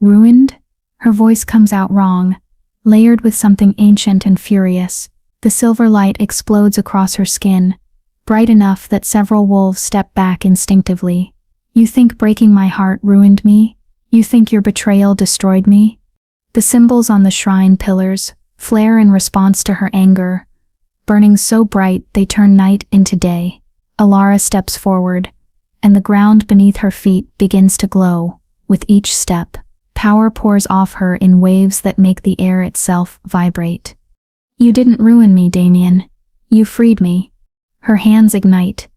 Ruined? Her voice comes out wrong, layered with something ancient and furious. The silver light explodes across her skin, bright enough that several wolves step back instinctively. You think breaking my heart ruined me? You think your betrayal destroyed me? The symbols on the shrine pillars flare in response to her anger, burning so bright they turn night into day. Elara steps forward, and the ground beneath her feet begins to glow. With each step, power pours off her in waves that make the air itself vibrate. You didn't ruin me, Damien. You freed me. Her hands ignite,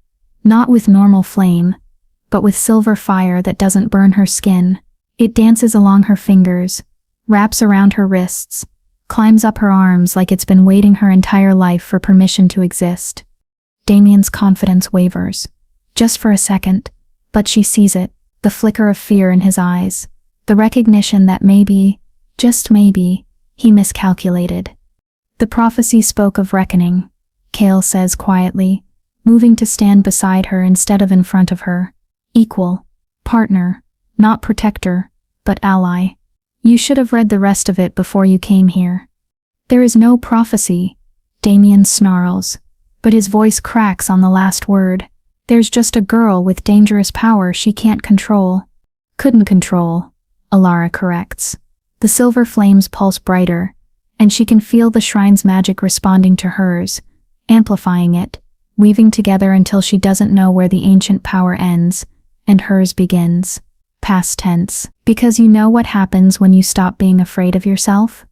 not with normal flame, but with silver fire that doesn't burn her skin. It dances along her fingers, wraps around her wrists, climbs up her arms like it's been waiting her entire life for permission to exist. Damien's confidence wavers. Just for a second, but she sees it, the flicker of fear in his eyes, the recognition that maybe, just maybe, he miscalculated. The prophecy spoke of reckoning, Kale says quietly, moving to stand beside her instead of in front of her. Equal, partner, not protector, but ally. You should have read the rest of it before you came here. There is no prophecy, Damien snarls, but his voice cracks on the last word. There's just a girl with dangerous power she can't control. Couldn't control, Elara corrects. The silver flames pulse brighter, and she can feel the shrine's magic responding to hers, amplifying it, weaving together until she doesn't know where the ancient power ends, and hers begins. Past tense. Because you know what happens when you stop being afraid of yourself?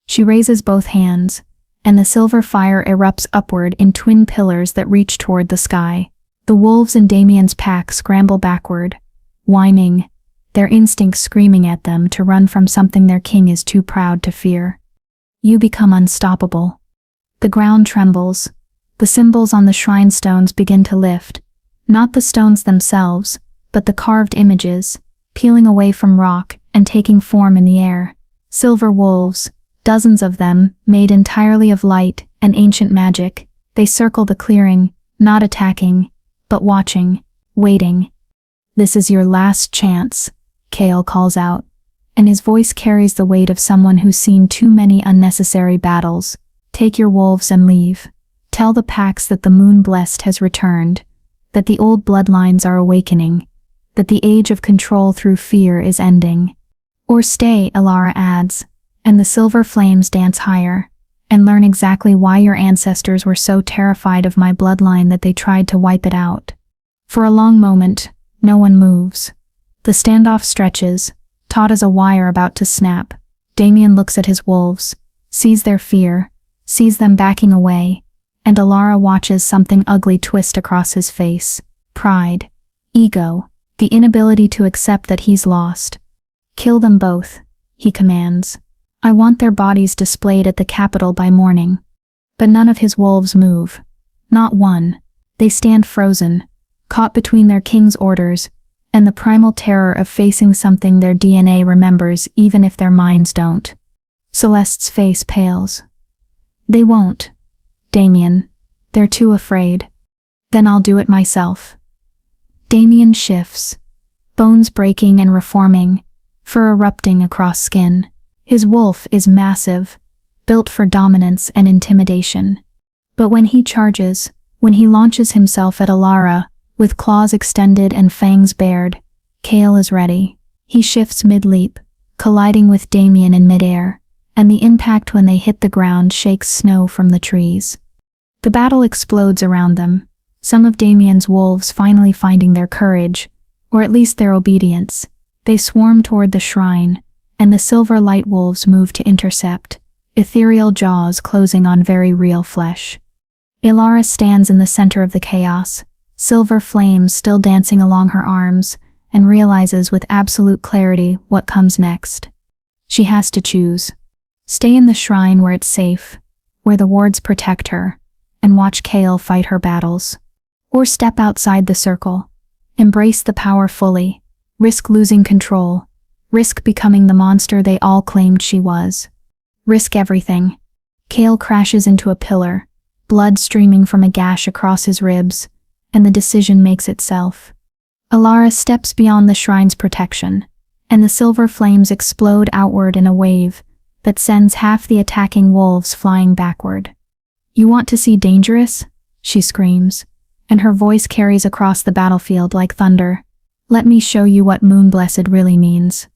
She raises both hands, and the silver fire erupts upward in twin pillars that reach toward the sky. The wolves in Damien's pack scramble backward, whining, their instincts screaming at them to run from something their king is too proud to fear. You become unstoppable. The ground trembles. The symbols on the shrine stones begin to lift, not the stones themselves, but the carved images, peeling away from rock and taking form in the air. Silver wolves, Dozens of them, made entirely of light and ancient magic, they circle the clearing, not attacking, but watching, waiting. "This is your last chance," Kale calls out, and his voice carries the weight of someone who's seen too many unnecessary battles. "Take your wolves and leave. Tell the packs that the Moon-Blessed has returned, that the old bloodlines are awakening, that the age of control through fear is ending. Or stay," Alara adds, "and the silver flames dance higher, and learn exactly why your ancestors were so terrified of my bloodline that they tried to wipe it out." For a long moment, no one moves. The standoff stretches, taut as a wire about to snap. Damien looks at his wolves, sees their fear, sees them backing away, and Alara watches something ugly twist across his face. Pride. Ego. The inability to accept that he's lost. "Kill them both," he commands. "I want their bodies displayed at the capital by morning." But none of his wolves move. Not one. They stand frozen, caught between their king's orders and the primal terror of facing something their DNA remembers even if their minds don't. Celeste's face pales. "They won't, Damien. They're too afraid." "Then I'll do it myself." Damien shifts, bones breaking and reforming, fur erupting across skin. His wolf is massive, built for dominance and intimidation. But when he charges, when he launches himself at Alara, with claws extended and fangs bared, Kale is ready. He shifts mid-leap, colliding with Damien in midair, and the impact when they hit the ground shakes snow from the trees. The battle explodes around them, some of Damien's wolves finally finding their courage, or at least their obedience. They swarm toward the shrine, and the silver light wolves move to intercept, ethereal jaws closing on very real flesh. Alara stands in the center of the chaos, silver flames still dancing along her arms, and realizes with absolute clarity what comes next. She has to choose. Stay in the shrine where it's safe, where the wards protect her, and watch Kale fight her battles. Or step outside the circle, embrace the power fully, risk losing control, risk becoming the monster they all claimed she was. Risk everything. Kale crashes into a pillar, blood streaming from a gash across his ribs, and the decision makes itself. Alara steps beyond the shrine's protection, and the silver flames explode outward in a wave that sends half the attacking wolves flying backward. "You want to see dangerous?" she screams, and her voice carries across the battlefield like thunder. "Let me show you what Moon-Blessed really means."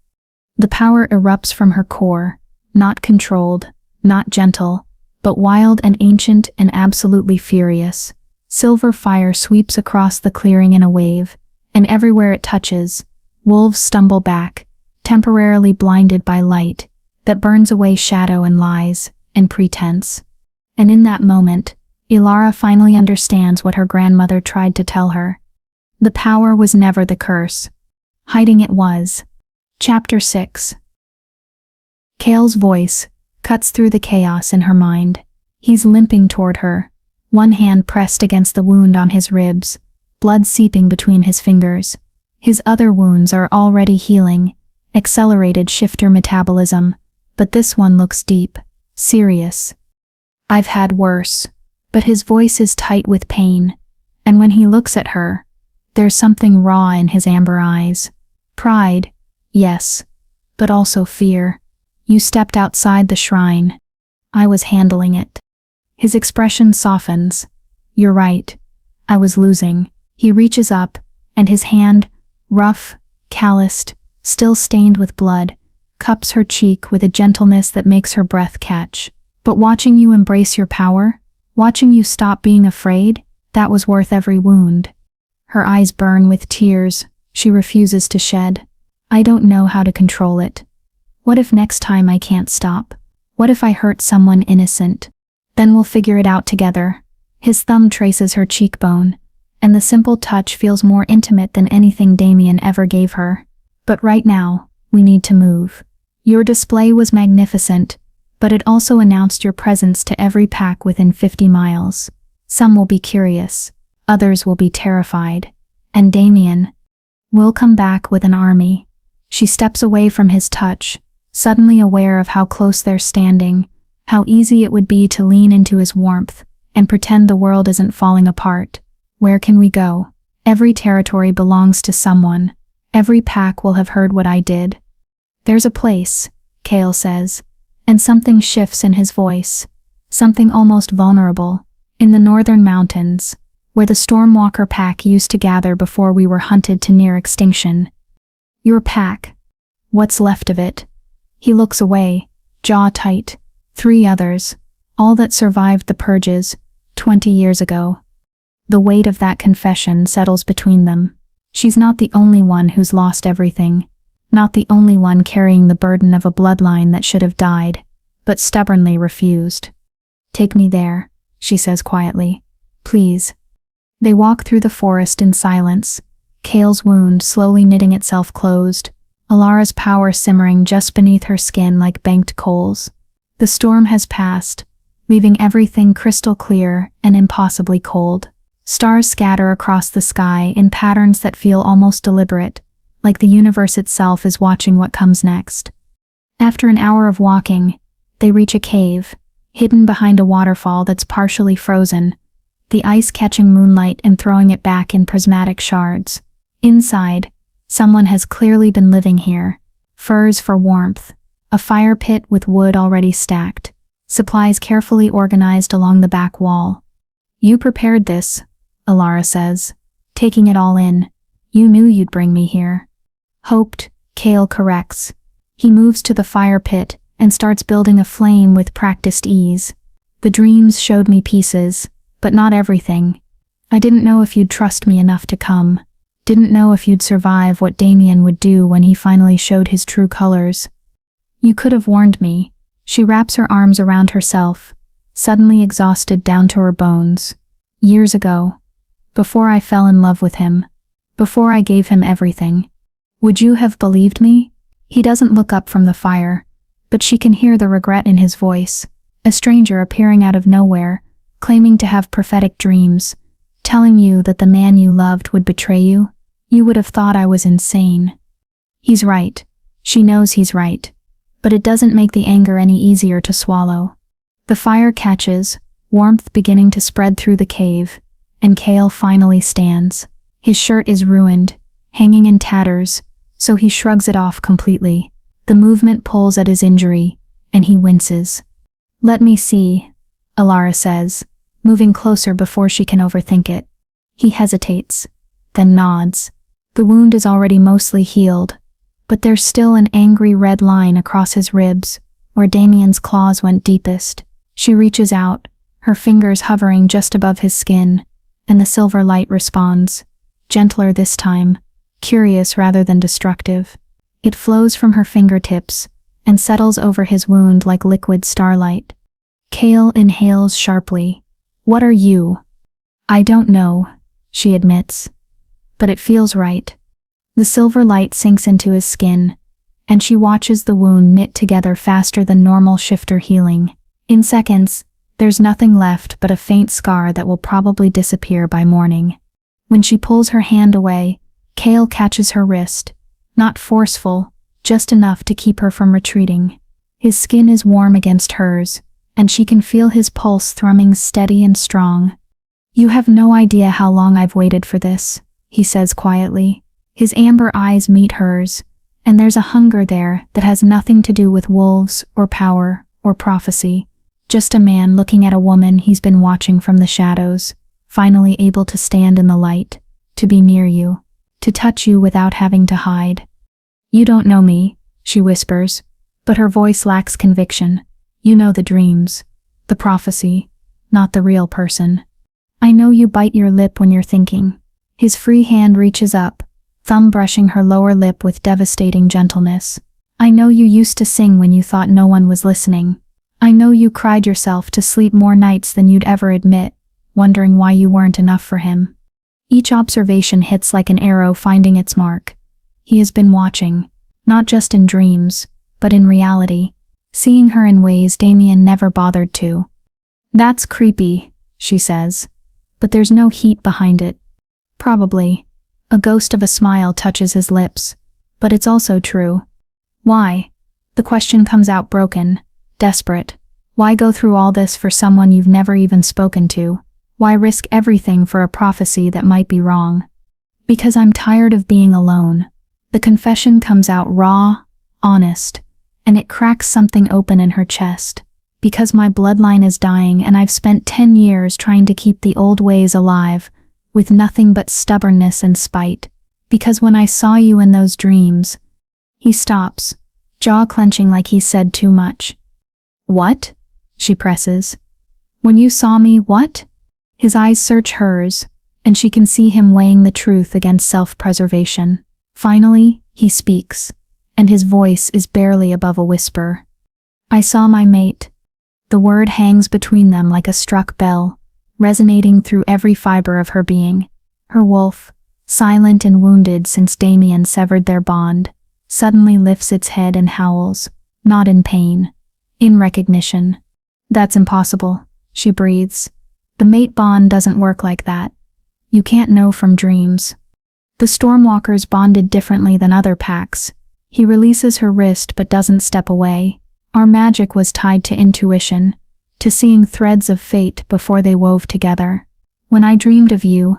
The power erupts from her core, not controlled, not gentle, but wild and ancient and absolutely furious. Silver fire sweeps across the clearing in a wave, and everywhere it touches, wolves stumble back, temporarily blinded by light that burns away shadow and lies and pretense. And in that moment, Alara finally understands what her grandmother tried to tell her. The power was never the curse. Hiding it was. Chapter 6. Kale's voice cuts through the chaos in her mind. He's limping toward her, one hand pressed against the wound on his ribs, blood seeping between his fingers. His other wounds are already healing, accelerated shifter metabolism, but this one looks deep, serious. "I've had worse." But his voice is tight with pain, and when he looks at her, there's something raw in his amber eyes. Pride, yes, but also fear. "You stepped outside the shrine. I was handling it." His expression softens. "You're right. I was losing." He reaches up, and his hand, rough, calloused, still stained with blood, cups her cheek with a gentleness that makes her breath catch. "But watching you embrace your power, watching you stop being afraid, that was worth every wound." Her eyes burn with tears she refuses to shed. "I don't know how to control it. What if next time I can't stop? What if I hurt someone innocent? Then we'll figure it out together." His thumb traces her cheekbone, and the simple touch feels more intimate than anything Damien ever gave her. "But right now, we need to move. Your display was magnificent, but it also announced your presence to every pack within 50 miles. Some will be curious, others will be terrified. And Damien, we'll come back with an army." She steps away from his touch, suddenly aware of how close they're standing, how easy it would be to lean into his warmth and pretend the world isn't falling apart. Where can we go? Every territory belongs to someone. Every pack will have heard what I did. There's a place, Kale says, and something shifts in his voice, something almost vulnerable, in the northern mountains, where the Stormwalker pack used to gather before we were hunted to near extinction. Your pack. What's left of it? He looks away, jaw tight. 3 others, all that survived the purges, 20 years ago. The weight of that confession settles between them. She's not the only one who's lost everything, not the only one carrying the burden of a bloodline that should have died, but stubbornly refused. Take me there, she says quietly. Please. They walk through the forest in silence, Kale's wound slowly knitting itself closed, Alara's power simmering just beneath her skin like banked coals. The storm has passed, leaving everything crystal clear and impossibly cold. Stars scatter across the sky in patterns that feel almost deliberate, like the universe itself is watching what comes next. After an hour of walking, they reach a cave, hidden behind a waterfall that's partially frozen, the ice catching moonlight and throwing it back in prismatic shards. Inside, someone has clearly been living here. Furs for warmth, a fire pit with wood already stacked, supplies carefully organized along the back wall. You prepared this, Alara says, taking it all in. You knew you'd bring me here. Hoped, Kale corrects. He moves to the fire pit and starts building a flame with practiced ease. The dreams showed me pieces, but not everything. I didn't know if you'd trust me enough to come. Didn't know if you'd survive what Damien would do when he finally showed his true colors. You could have warned me. She wraps her arms around herself, suddenly exhausted down to her bones. Years ago. Before I fell in love with him. Before I gave him everything. Would you have believed me? He doesn't look up from the fire, but she can hear the regret in his voice. A stranger appearing out of nowhere, claiming to have prophetic dreams, telling you that the man you loved would betray you. You would have thought I was insane. He's right. She knows he's right. But it doesn't make the anger any easier to swallow. The fire catches, warmth beginning to spread through the cave, and Kale finally stands. His shirt is ruined, hanging in tatters, so he shrugs it off completely. The movement pulls at his injury, and he winces. Let me see, Alara says, moving closer before she can overthink it. He hesitates, then nods. The wound is already mostly healed, but there's still an angry red line across his ribs, where Damien's claws went deepest. She reaches out, her fingers hovering just above his skin, and the silver light responds, gentler this time, curious rather than destructive. It flows from her fingertips and settles over his wound like liquid starlight. Kale inhales sharply. What are you? I don't know, she admits. But it feels right. The silver light sinks into his skin, and she watches the wound knit together faster than normal shifter healing. In seconds, there's nothing left but a faint scar that will probably disappear by morning. When she pulls her hand away, Kale catches her wrist. Not forceful, just enough to keep her from retreating. His skin is warm against hers, and she can feel his pulse thrumming steady and strong. You have no idea how long I've waited for this, he says quietly. His amber eyes meet hers, and there's a hunger there that has nothing to do with wolves or power or prophecy. Just a man looking at a woman he's been watching from the shadows, finally able to stand in the light, to be near you, to touch you without having to hide. You don't know me, she whispers, but her voice lacks conviction. You know the dreams, the prophecy, not the real person. I know you bite your lip when you're thinking. His free hand reaches up, thumb brushing her lower lip with devastating gentleness. I know you used to sing when you thought no one was listening. I know you cried yourself to sleep more nights than you'd ever admit, wondering why you weren't enough for him. Each observation hits like an arrow finding its mark. He has been watching, not just in dreams, but in reality, seeing her in ways Damien never bothered to. That's creepy, she says, but there's no heat behind it. Probably. A ghost of a smile touches his lips, but it's also true. Why? The question comes out broken, desperate. Why go through all this for someone you've never even spoken to? Why risk everything for a prophecy that might be wrong? Because I'm tired of being alone. The confession comes out raw, honest, and it cracks something open in her chest. Because my bloodline is dying and I've spent 10 years trying to keep the old ways alive, with nothing but stubbornness and spite. Because when I saw you in those dreams. He stops, jaw clenching like he said too much. What? She presses. When you saw me, what? His eyes search hers, and she can see him weighing the truth against self-preservation. Finally, he speaks, and his voice is barely above a whisper. I saw my mate. The word hangs between them like a struck bell, resonating through every fiber of her being. Her wolf, silent and wounded since Damien severed their bond, suddenly lifts its head and howls, not in pain, in recognition. That's impossible, she breathes. The mate bond doesn't work like that. You can't know from dreams. The Stormwalkers bonded differently than other packs. He releases her wrist but doesn't step away. Our magic was tied to intuition, to seeing threads of fate before they wove together. When I dreamed of you,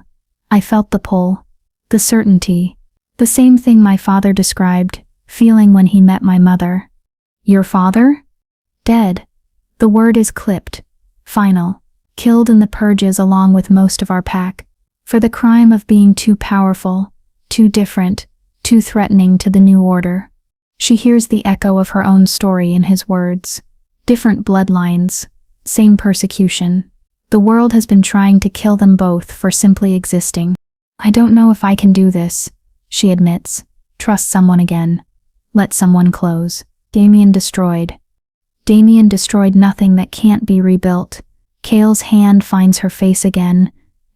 I felt the pull, the certainty, the same thing my father described, feeling when he met my mother. Your father? Dead. The word is clipped, final, killed in the purges along with most of our pack, for the crime of being too powerful, too different, too threatening to the new order. She hears the echo of her own story in his words. Different bloodlines, same persecution. The world has been trying to kill them both for simply existing. I don't know if I can do this, she admits. Trust someone again. Let someone close. Damien destroyed. Damien destroyed nothing that can't be rebuilt. Kale's hand finds her face again,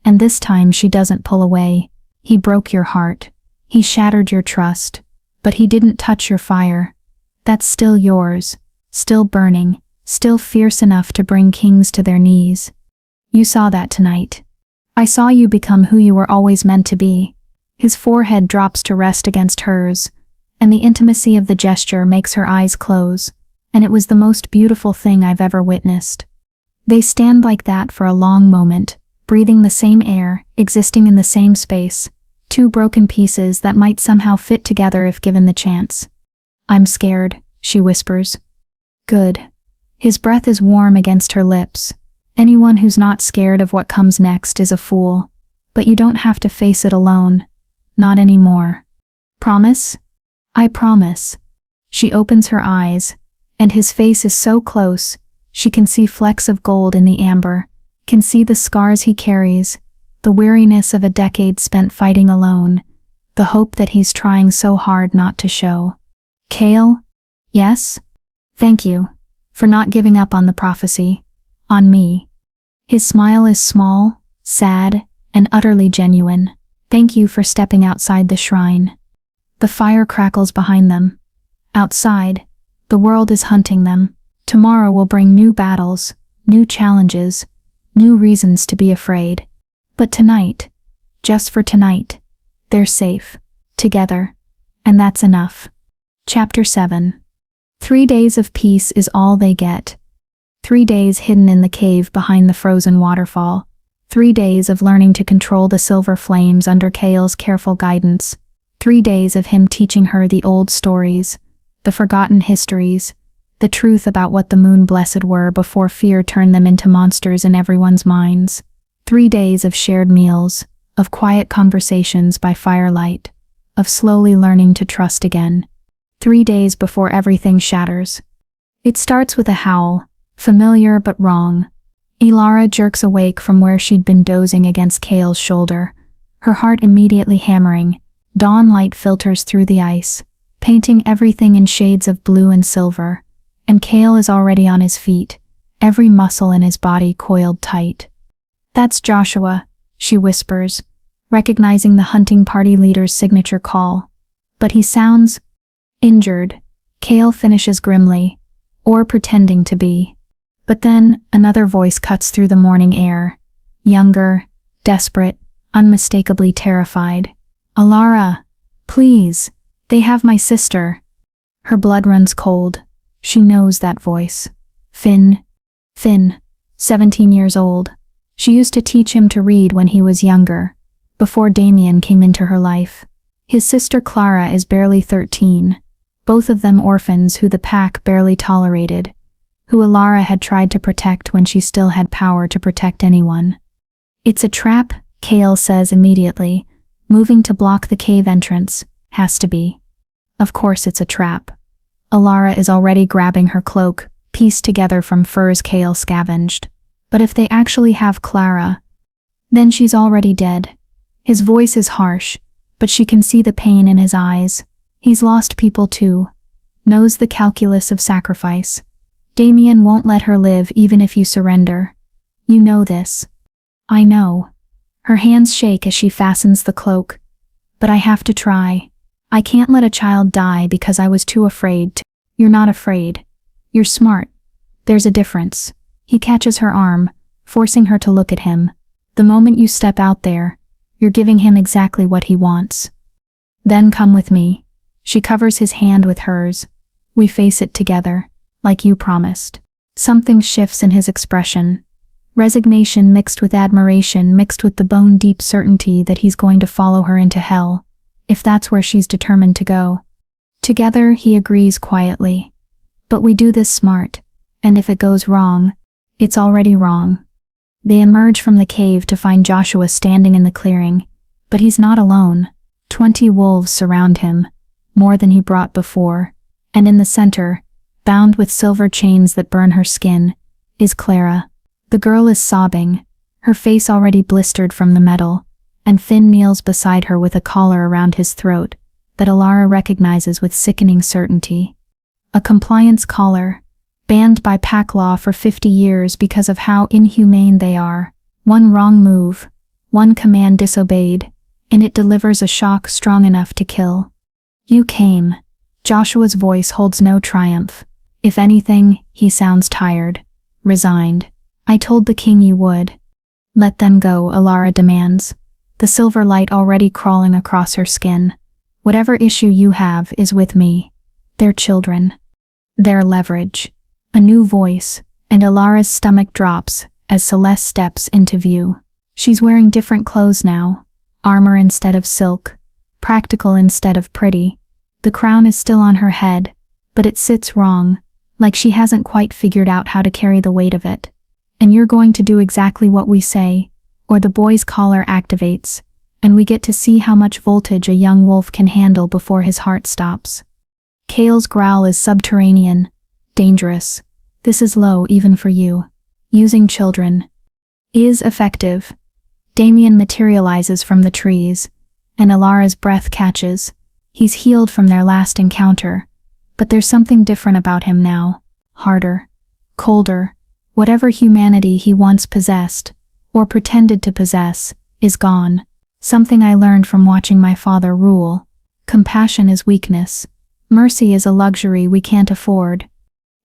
and this time she doesn't pull away. He broke your heart. He shattered your trust. But he didn't touch your fire. That's still yours, still burning, still fierce enough to bring kings to their knees. You saw that tonight. I saw you become who you were always meant to be. His forehead drops to rest against hers, and the intimacy of the gesture makes her eyes close, and it was the most beautiful thing I've ever witnessed. They stand like that for a long moment, breathing the same air, existing in the same space. Two broken pieces that might somehow fit together if given the chance. I'm scared, she whispers. Good. His breath is warm against her lips. Anyone who's not scared of what comes next is a fool. But you don't have to face it alone. Not anymore. Promise? I promise. She opens her eyes, and his face is so close, she can see flecks of gold in the amber, can see the scars he carries, the weariness of a decade spent fighting alone, the hope that he's trying so hard not to show. Kale? Yes? Thank you, for not giving up on the prophecy. On me. His smile is small, sad, and utterly genuine. Thank you for stepping outside the shrine. The fire crackles behind them. Outside, the world is hunting them. Tomorrow will bring new battles, new challenges, new reasons to be afraid. But tonight, just for tonight, they're safe, together, and that's enough. Chapter 7. 3 days of peace is all they get. 3 days hidden in the cave behind the frozen waterfall. 3 days of learning to control the silver flames under Kale's careful guidance. 3 days of him teaching her the old stories, the forgotten histories, the truth about what the Moon Blessed were before fear turned them into monsters in everyone's minds. 3 days of shared meals, of quiet conversations by firelight, of slowly learning to trust again. 3 days before everything shatters. It starts with a howl, familiar but wrong. Ilara jerks awake from where she'd been dozing against Kale's shoulder, her heart immediately hammering. Dawn light filters through the ice, painting everything in shades of blue and silver, and Kale is already on his feet, every muscle in his body coiled tight. That's Joshua, she whispers, recognizing the hunting party leader's signature call. But he sounds injured. Kale finishes grimly, or pretending to be. But then, another voice cuts through the morning air. Younger, desperate, unmistakably terrified. Alara, please, they have my sister. Her blood runs cold, She knows that voice. Finn. 17 years old. She used to teach him to read when he was younger, before Damien came into her life. His sister Clara is barely 13, both of them orphans who the pack barely tolerated, who Alara had tried to protect when she still had power to protect anyone. It's a trap, Kale says immediately, moving to block the cave entrance. Has to be. Of course it's a trap. Alara is already grabbing her cloak, pieced together from furs Kale scavenged. But if they actually have Clara, then she's already dead. His voice is harsh, but she can see the pain in his eyes. He's lost people too. Knows the calculus of sacrifice. Damien won't let her live even if you surrender. You know this. I know. Her hands shake as she fastens the cloak. But I have to try. I can't let a child die because I was too afraid to. You're not afraid. You're smart. There's a difference. He catches her arm, forcing her to look at him. The moment you step out there, you're giving him exactly what he wants. Then come with me. She covers his hand with hers. We face it together, like you promised. Something shifts in his expression. Resignation mixed with admiration, mixed with the bone-deep certainty that he's going to follow her into hell, if that's where she's determined to go. Together, he agrees quietly. But we do this smart, and if it goes wrong, it's already wrong. They emerge from the cave to find Joshua standing in the clearing, but he's not alone. 20 wolves surround him, more than he brought before, and in the center, bound with silver chains that burn her skin, is Clara. The girl is sobbing, her face already blistered from the metal, and Finn kneels beside her with a collar around his throat that Alara recognizes with sickening certainty. A compliance collar, banned by pack law for 50 years because of how inhumane they are. One wrong move, one command disobeyed, and it delivers a shock strong enough to kill. You came. Joshua's voice holds no triumph. If anything, he sounds tired, resigned. I told the king you would. Let them go, Alara demands, the silver light already crawling across her skin. Whatever issue you have is with me. They're children. Their leverage. A new voice, and Alara's stomach drops as Celeste steps into view. She's wearing different clothes now. Armor instead of silk. Practical instead of pretty. The crown is still on her head, but it sits wrong, like she hasn't quite figured out how to carry the weight of it. And you're going to do exactly what we say, or the boy's collar activates, and we get to see how much voltage a young wolf can handle before his heart stops. Kale's growl is subterranean, dangerous. This is low even for you. Using children is effective. Damien materializes from the trees, and Alara's breath catches. He's healed from their last encounter, but there's something different about him now. Harder, colder. Whatever humanity he once possessed, or pretended to possess, is gone. Something I learned from watching my father rule. Compassion is weakness. Mercy is a luxury we can't afford.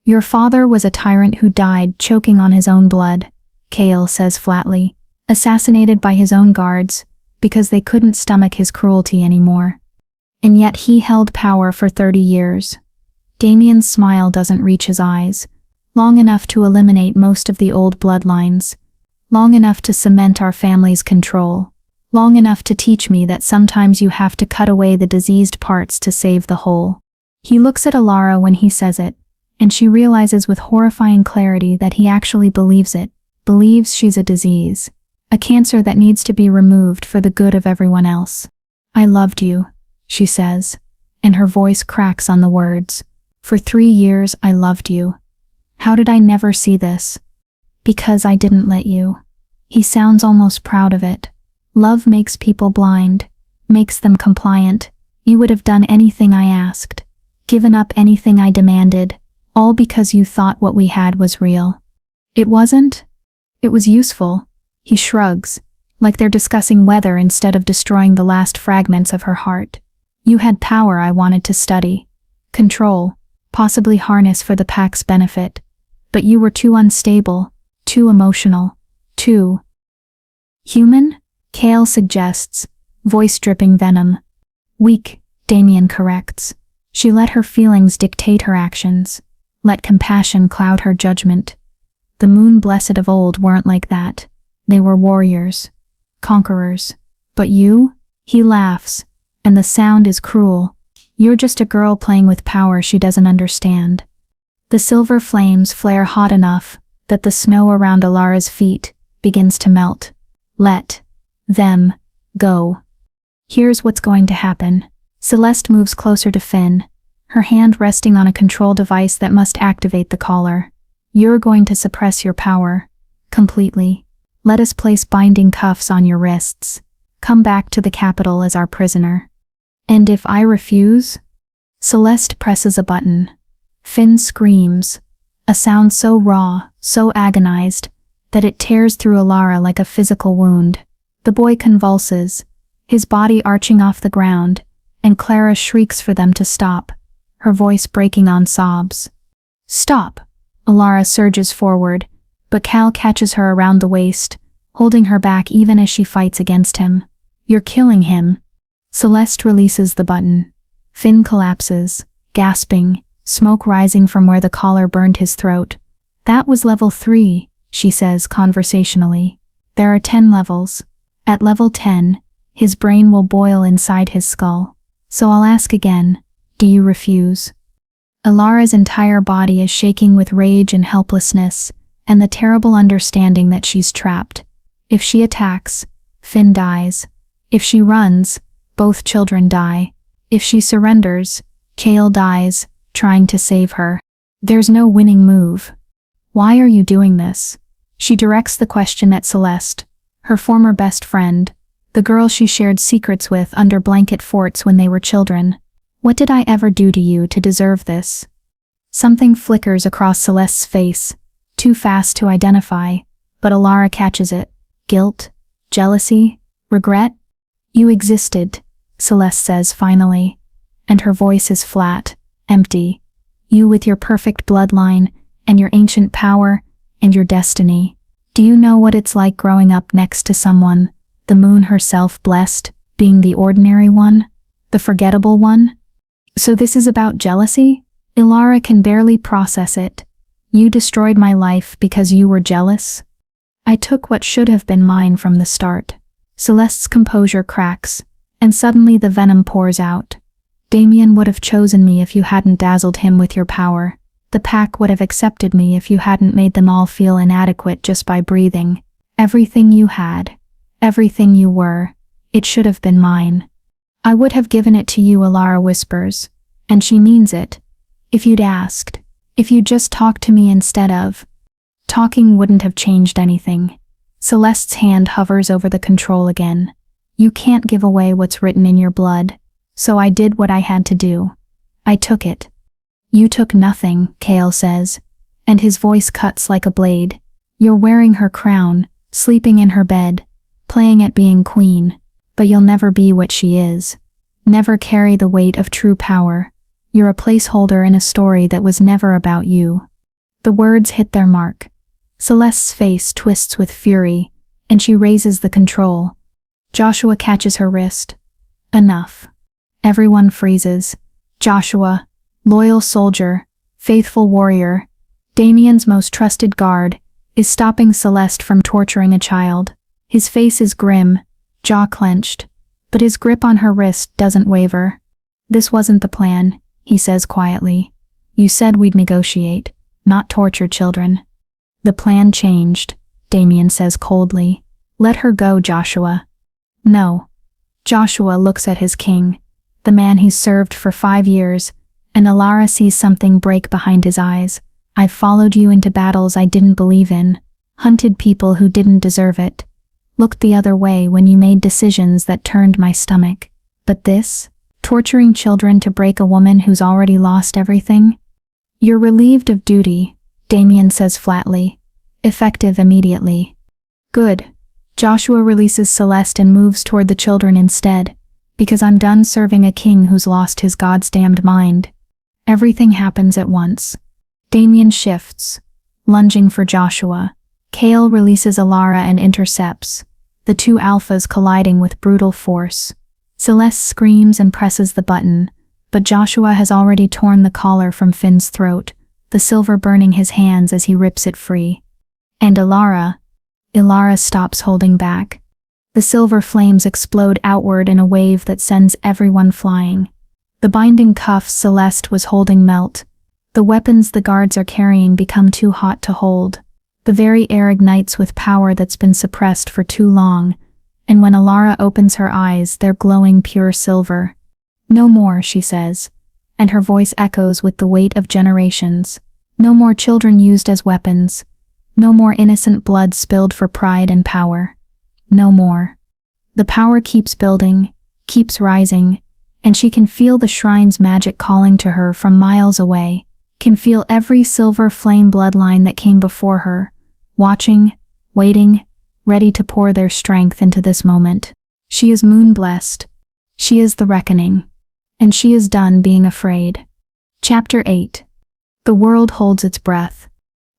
Your father was a tyrant who died choking on his own blood, Kale says flatly, assassinated by his own guards, because they couldn't stomach his cruelty anymore. And yet he held power for 30 years. Damien's smile doesn't reach his eyes. Long enough to eliminate most of the old bloodlines. Long enough to cement our family's control. Long enough to teach me that sometimes you have to cut away the diseased parts to save the whole. He looks at Alara when he says it, and she realizes with horrifying clarity that he actually believes it, believes she's a disease. A cancer that needs to be removed for the good of everyone else. I loved you, she says, and her voice cracks on the words. For 3 years I loved you. How did I never see this? Because I didn't let you. He sounds almost proud of it. Love makes people blind, makes them compliant. You would have done anything I asked, given up anything I demanded, all because you thought what we had was real. It wasn't? It was useful. He shrugs, like they're discussing weather instead of destroying the last fragments of her heart. You had power I wanted to study, control, possibly harness for the pack's benefit. But you were too unstable, too emotional, too human, Kale suggests, voice dripping venom. Weak, Damien corrects. She let her feelings dictate her actions. let compassion cloud her judgment. The moon blessed of old weren't like that. They were warriors, conquerors. But you? He laughs, and the sound is cruel. You're just a girl playing with power she doesn't understand. The silver flames flare hot enough that the snow around Alara's feet begins to melt. Let them go. Here's what's going to happen. Celeste moves closer to Finn, her hand resting on a control device that must activate the collar. You're going to suppress your power. Completely. Let us place binding cuffs on your wrists. Come back to the capital as our prisoner. And if I refuse? Celeste presses a button. Finn screams, a sound so raw, so agonized, that it tears through Alara like a physical wound. The boy convulses, his body arching off the ground, and Clara shrieks for them to stop, her voice breaking on sobs. Stop! Alara surges forward, but Cal catches her around the waist, holding her back even as she fights against him. You're killing him. Celeste releases the button. Finn collapses, gasping, smoke rising from where the collar burned his throat. That was level 3, she says conversationally. There are 10 levels. At level 10, his brain will boil inside his skull. So I'll ask again, do you refuse? Alara's entire body is shaking with rage and helplessness, and the terrible understanding that she's trapped. If she attacks, Finn dies. If she runs, both children die. If she surrenders, Kale dies, trying to save her. There's no winning move. Why are you doing this? She directs the question at Celeste, her former best friend, the girl she shared secrets with under blanket forts when they were children. What did I ever do to you to deserve this? Something flickers across Celeste's face, too fast to identify, but Alara catches it. Guilt? Jealousy? Regret? You existed, Celeste says finally, and her voice is flat, empty. You with your perfect bloodline, and your ancient power, and your destiny. Do you know what it's like growing up next to someone, the moon herself blessed, being the ordinary one? The forgettable one? So this is about jealousy? Alara can barely process it. You destroyed my life because you were jealous? I took what should have been mine from the start. Celeste's composure cracks, and suddenly the venom pours out. Damien would have chosen me if you hadn't dazzled him with your power. The pack would have accepted me if you hadn't made them all feel inadequate just by breathing. Everything you had, everything you were, it should have been mine. I would have given it to you, Alara whispers, and she means it. If you'd asked, if you'd just talked to me instead of. Talking wouldn't have changed anything. Celeste's hand hovers over the control again. You can't give away what's written in your blood. So I did what I had to do. I took it. You took nothing, Kale says, and his voice cuts like a blade. You're wearing her crown, sleeping in her bed, playing at being queen, but you'll never be what she is. Never carry the weight of true power. You're a placeholder in a story that was never about you. The words hit their mark. Celeste's face twists with fury, and she raises the control. Joshua catches her wrist. Enough. Everyone freezes. Joshua, loyal soldier, faithful warrior, Damien's most trusted guard, is stopping Celeste from torturing a child. His face is grim, jaw clenched, but his grip on her wrist doesn't waver. This wasn't the plan, he says quietly. You said we'd negotiate, not torture children. The plan changed, Damien says coldly. Let her go, Joshua. No. Joshua looks at his king, the man he's served for 5 years, and Alara sees something break behind his eyes. I've followed you into battles I didn't believe in, hunted people who didn't deserve it, looked the other way when you made decisions that turned my stomach. But this? Torturing children to break a woman who's already lost everything? You're relieved of duty, Damien says flatly. Effective immediately. Good. Joshua releases Celeste and moves toward the children instead, because I'm done serving a king who's lost his goddamned mind. Everything happens at once. Damien shifts, lunging for Joshua. Kale releases Alara and intercepts, the two alphas colliding with brutal force. Celeste screams and presses the button, but Joshua has already torn the collar from Finn's throat, the silver burning his hands as he rips it free. And Ilara stops holding back. The silver flames explode outward in a wave that sends everyone flying. The binding cuffs Celeste was holding melt. The weapons the guards are carrying become too hot to hold. The very air ignites with power that's been suppressed for too long, and when Ilara opens her eyes, they're glowing pure silver. "No more," she says, and her voice echoes with the weight of generations. "No more children used as weapons. No more innocent blood spilled for pride and power. No more." The power keeps building, keeps rising, and she can feel the shrine's magic calling to her from miles away, can feel every silver flame bloodline that came before her, watching, waiting, ready to pour their strength into this moment. She is moon-blessed. She is the reckoning. And she is done being afraid. Chapter 8. The world holds its breath.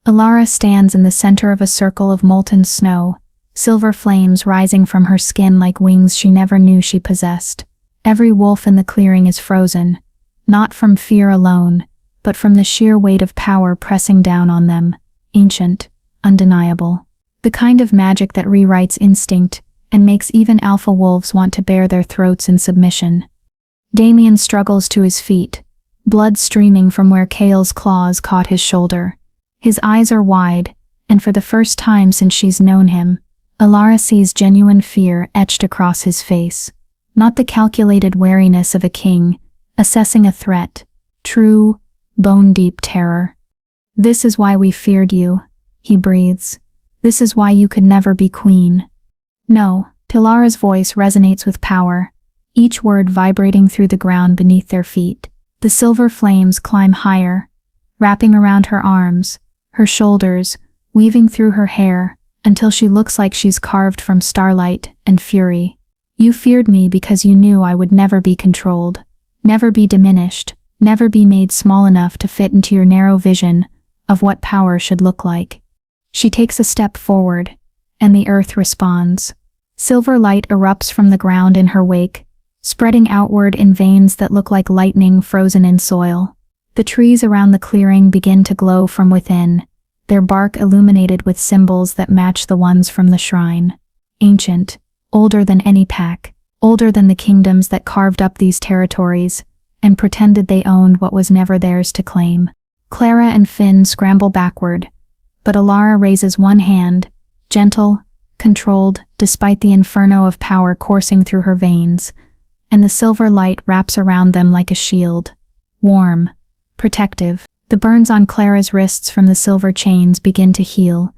Ilara stands in the center of a circle of molten snow, silver flames rising from her skin like wings she never knew she possessed. Every wolf in the clearing is frozen, not from fear alone, but from the sheer weight of power pressing down on them, ancient, undeniable. The kind of magic that rewrites instinct and makes even alpha wolves want to bare their throats in submission. Damien struggles to his feet, blood streaming from where Kale's claws caught his shoulder. His eyes are wide, and for the first time since she's known him, Ilara sees genuine fear etched across his face. Not the calculated wariness of a king, assessing a threat, true, bone-deep terror. "This is why we feared you," he breathes. "This is why you could never be queen." "No," Ilara's voice resonates with power, each word vibrating through the ground beneath their feet. The silver flames climb higher, wrapping around her arms, her shoulders, weaving through her hair, until she looks like she's carved from starlight and fury. "You feared me because you knew I would never be controlled, never be diminished, never be made small enough to fit into your narrow vision of what power should look like." She takes a step forward, and the earth responds. Silver light erupts from the ground in her wake, spreading outward in veins that look like lightning frozen in soil. The trees around the clearing begin to glow from within, their bark illuminated with symbols that match the ones from the shrine. Ancient, older than any pack, older than the kingdoms that carved up these territories and pretended they owned what was never theirs to claim. Clara and Finn scramble backward, but Ilara raises one hand, gentle, controlled, despite the inferno of power coursing through her veins, and the silver light wraps around them like a shield. Warm, protective. The burns on Clara's wrists from the silver chains begin to heal,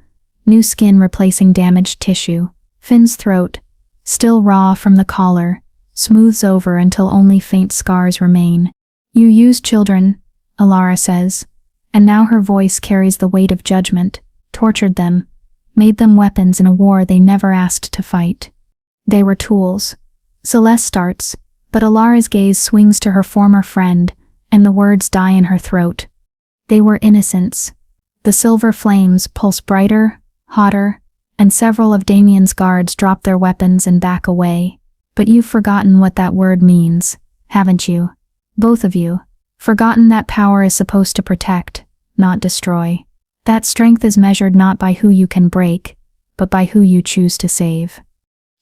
new skin replacing damaged tissue. Finn's throat, still raw from the collar, smooths over until only faint scars remain. "You used children," Ilara says, and now her voice carries the weight of judgment, tortured them, made them weapons in a war they never asked to fight. They were tools. Celeste starts, but Ilara's gaze swings to her former friend, and the words die in her throat. They were innocents. The silver flames pulse brighter, hotter, and several of Damien's guards drop their weapons and back away. "But you've forgotten what that word means, haven't you? Both of you. Forgotten that power is supposed to protect, not destroy. That strength is measured not by who you can break, but by who you choose to save."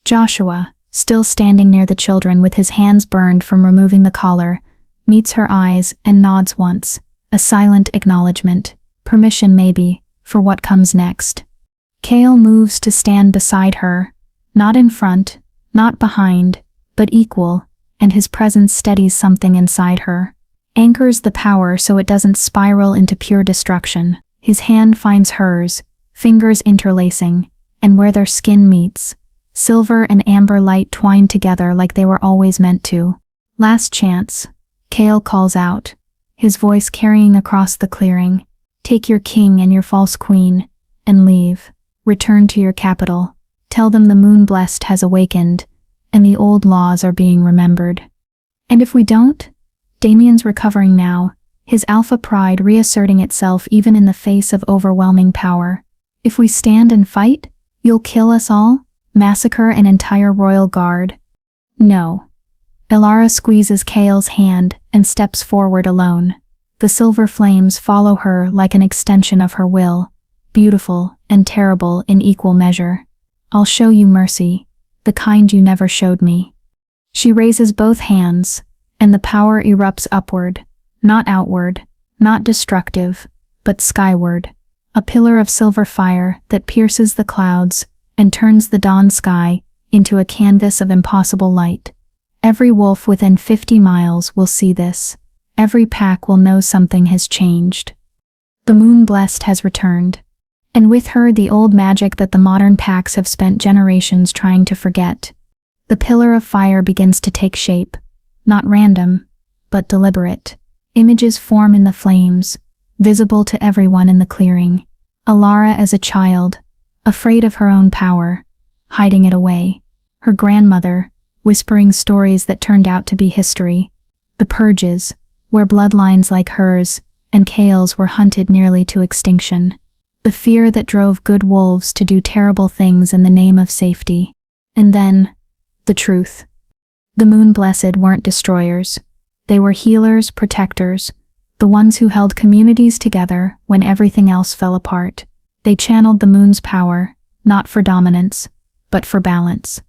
Joshua, still standing near the children with his hands burned from removing the collar, meets her eyes and nods once, a silent acknowledgement, permission maybe, for what comes next. Kale moves to stand beside her, not in front, not behind, but equal, and his presence steadies something inside her. Anchors the power so it doesn't spiral into pure destruction. His hand finds hers, fingers interlacing, and where their skin meets, silver and amber light twine together like they were always meant to. "Last chance," Kale calls out, his voice carrying across the clearing. "Take your king and your false queen, and leave. Return to your capital. Tell them the Moon-Blessed has awakened, and the old laws are being remembered." "And if we don't?" Damien's recovering now, his alpha pride reasserting itself even in the face of overwhelming power. "If we stand and fight, you'll kill us all? Massacre an entire royal guard?" "No." Ilara squeezes Kale's hand and steps forward alone. The silver flames follow her like an extension of her will, beautiful and terrible in equal measure. I'll show you mercy, the kind you never showed me. She raises both hands, and the power erupts upward, not outward, not destructive, but skyward, a pillar of silver fire that pierces the clouds and turns the dawn sky into a canvas of impossible light. Every wolf within 50 miles will see this. Every pack will know something has changed. The moon blessed has returned, and with her the old magic that the modern packs have spent generations trying to forget. The pillar of fire begins to take shape, not random, but deliberate. Images form in the flames, visible to everyone in the clearing. Alara as a child, afraid of her own power, hiding it away. Her grandmother, whispering stories that turned out to be history. The purges, where bloodlines like hers and Kale's were hunted nearly to extinction. The fear that drove good wolves to do terrible things in the name of safety. And then, the truth. The moon blessed weren't destroyers. They were healers, protectors, the ones who held communities together when everything else fell apart. They channeled the moon's power, not for dominance, but for balance.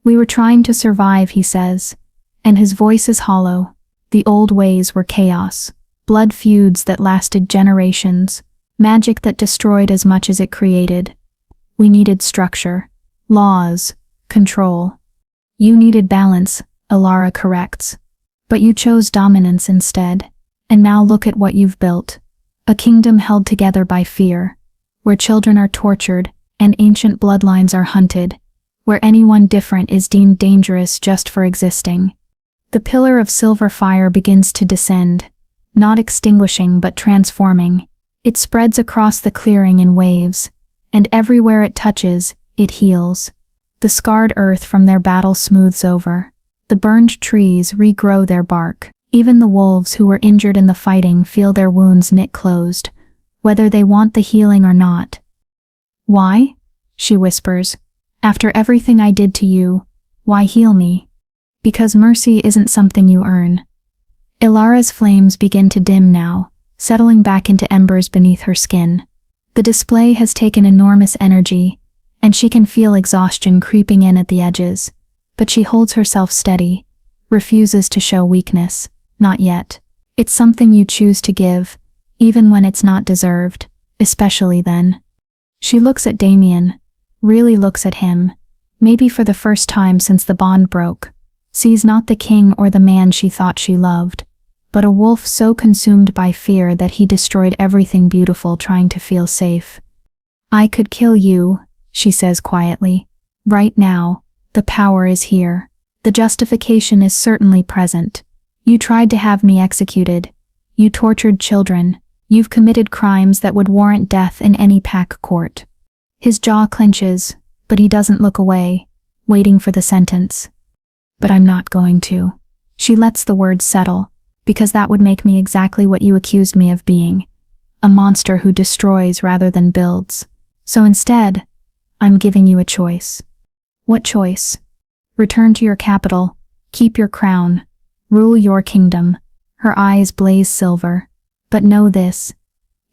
We were trying to survive, he says, and his voice is hollow. The old ways were chaos, blood feuds that lasted generations, magic that destroyed as much as it created. We needed structure, laws, control. You needed balance, Alara corrects. But you chose dominance instead, and now look at what you've built. A kingdom held together by fear, where children are tortured and ancient bloodlines are hunted, where anyone different is deemed dangerous just for existing. The pillar of silver fire begins to descend, not extinguishing but transforming. It spreads across the clearing in waves, and everywhere it touches, it heals. The scarred earth from their battle smooths over. The burned trees regrow their bark. Even the wolves who were injured in the fighting feel their wounds knit closed, whether they want the healing or not. Why? She whispers. After everything I did to you, why heal me? Because mercy isn't something you earn. Ilara's flames begin to dim now, settling back into embers beneath her skin. The display has taken enormous energy, and she can feel exhaustion creeping in at the edges. But she holds herself steady, refuses to show weakness. Not yet. It's something you choose to give, even when it's not deserved, especially then. She looks at Damien, really looks at him, maybe for the first time since the bond broke, sees not the king or the man she thought she loved, but a wolf so consumed by fear that he destroyed everything beautiful trying to feel safe. I could kill you, she says quietly. Right now, the power is here. The justification is certainly present. You tried to have me executed. You tortured children. You've committed crimes that would warrant death in any pack court. His jaw clenches, but he doesn't look away, waiting for the sentence. But I'm not going to. She lets the words settle, because that would make me exactly what you accused me of being. A monster who destroys rather than builds. So instead, I'm giving you a choice. What choice? Return to your capital, keep your crown, rule your kingdom. Her eyes blaze silver. But know this,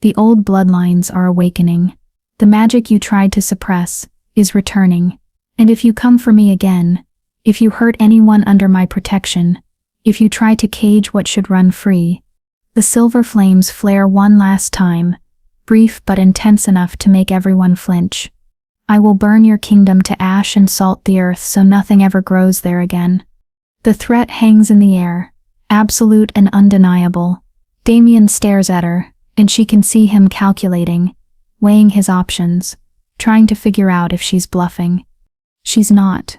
the old bloodlines are awakening. The magic you tried to suppress is returning. And if you come for me again, if you hurt anyone under my protection, if you try to cage what should run free, the silver flames flare one last time, brief but intense enough to make everyone flinch. I will burn your kingdom to ash and salt the earth so nothing ever grows there again. The threat hangs in the air, absolute and undeniable. Damien stares at her, and she can see him calculating, weighing his options, trying to figure out if she's bluffing. She's not.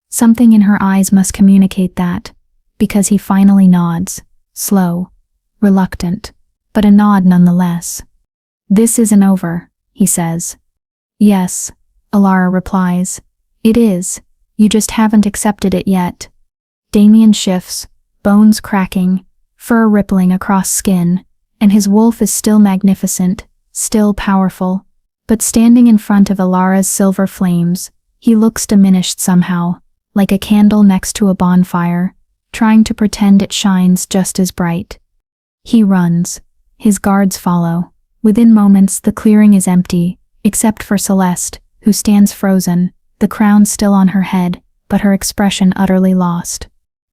Something in her eyes must communicate that, because he finally nods, slow, reluctant, but a nod nonetheless. This isn't over, he says. Yes, Alara replies. It is, you just haven't accepted it yet. Damien shifts, bones cracking, fur rippling across skin, and his wolf is still magnificent, still powerful, but standing in front of Alara's silver flames, he looks diminished somehow, like a candle next to a bonfire, trying to pretend it shines just as bright. He runs. His guards follow. Within moments, the clearing is empty, except for Celeste, who stands frozen, the crown still on her head, but her expression utterly lost.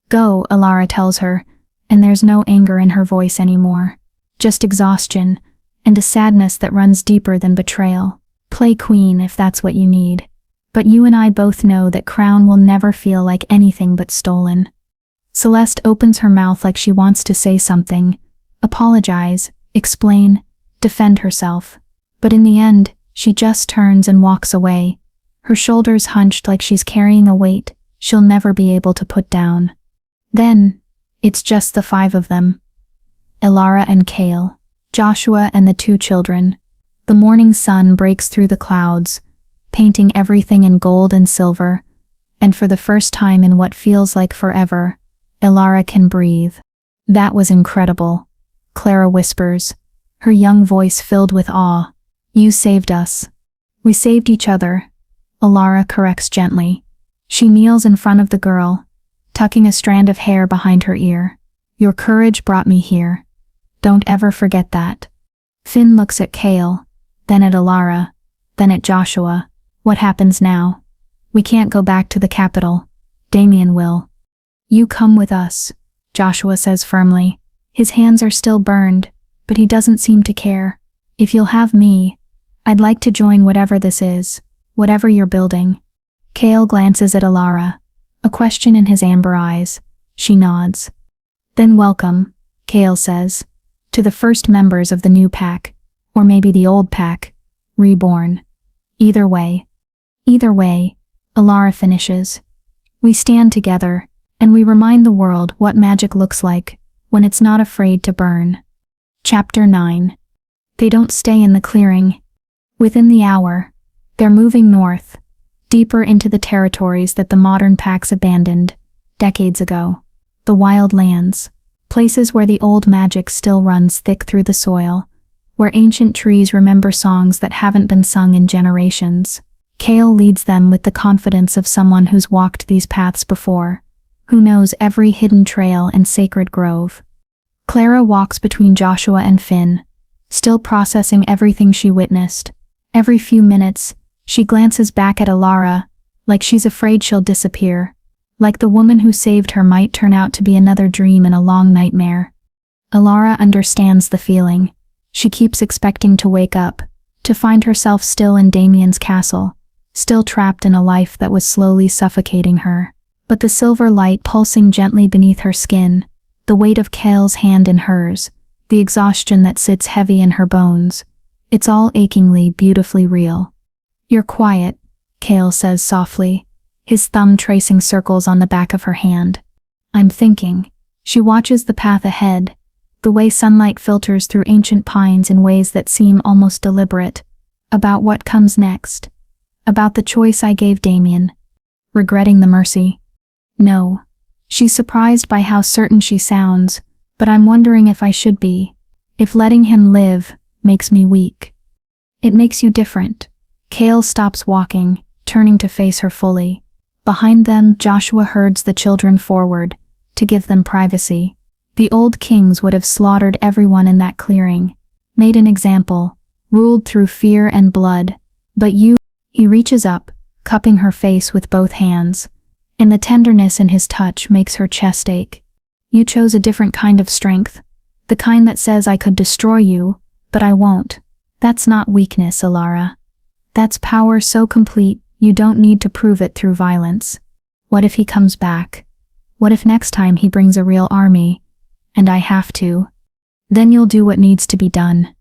Go, Alara tells her, and there's no anger in her voice anymore. Just exhaustion, and a sadness that runs deeper than betrayal. Play queen if that's what you need. But you and I both know that crown will never feel like anything but stolen. Celeste opens her mouth like she wants to say something, apologize, explain, defend herself. But in the end, she just turns and walks away, her shoulders hunched like she's carrying a weight she'll never be able to put down. Then, it's just the five of them. Alara and Kale, Joshua and the two children. The morning sun breaks through the clouds, painting everything in gold and silver, and for the first time in what feels like forever, Alara can breathe. That was incredible, Clara whispers, her young voice filled with awe. You saved us. We saved each other, Alara corrects gently. She kneels in front of the girl, tucking a strand of hair behind her ear. Your courage brought me here. Don't ever forget that. Finn looks at Kale, then at Alara, then at Joshua. What happens now? We can't go back to the capital. Damien will. You come with us, Joshua says firmly. His hands are still burned, but he doesn't seem to care. If you'll have me, I'd like to join whatever this is, whatever you're building. Kale glances at Alara, a question in his amber eyes. She nods. Then welcome, Kale says, to the first members of the new pack, or maybe the old pack, reborn. Either way, Alara finishes. We stand together, and we remind the world what magic looks like when it's not afraid to burn. Chapter 9. They don't stay in the clearing. Within the hour, they're moving north, deeper into the territories that the modern packs abandoned decades ago. The wild lands, places where the old magic still runs thick through the soil, where ancient trees remember songs that haven't been sung in generations. Kale leads them with the confidence of someone who's walked these paths before, who knows every hidden trail and sacred grove. Clara walks between Joshua and Finn, still processing everything she witnessed. Every few minutes, she glances back at Alara, like she's afraid she'll disappear, like the woman who saved her might turn out to be another dream in a long nightmare. Alara understands the feeling. She keeps expecting to wake up, to find herself still in Damien's castle, still trapped in a life that was slowly suffocating her. But the silver light pulsing gently beneath her skin, the weight of Kale's hand in hers, the exhaustion that sits heavy in her bones, it's all achingly, beautifully real. You're quiet, Kale says softly, his thumb tracing circles on the back of her hand. I'm thinking. She watches the path ahead, the way sunlight filters through ancient pines in ways that seem almost deliberate, about what comes next, about the choice I gave Damien, regretting the mercy. No. She's surprised by how certain she sounds, but I'm wondering if I should be, if letting him live makes me weak. It makes you different. Kale stops walking, turning to face her fully. Behind them, Joshua herds the children forward, to give them privacy. The old kings would have slaughtered everyone in that clearing, made an example, ruled through fear and blood. But you, he reaches up, cupping her face with both hands, and the tenderness in his touch makes her chest ache. You chose a different kind of strength, the kind that says I could destroy you, but I won't. That's not weakness, Alara. That's power so complete, you don't need to prove it through violence. What if he comes back? What if next time he brings a real army, and I have to? Then you'll do what needs to be done.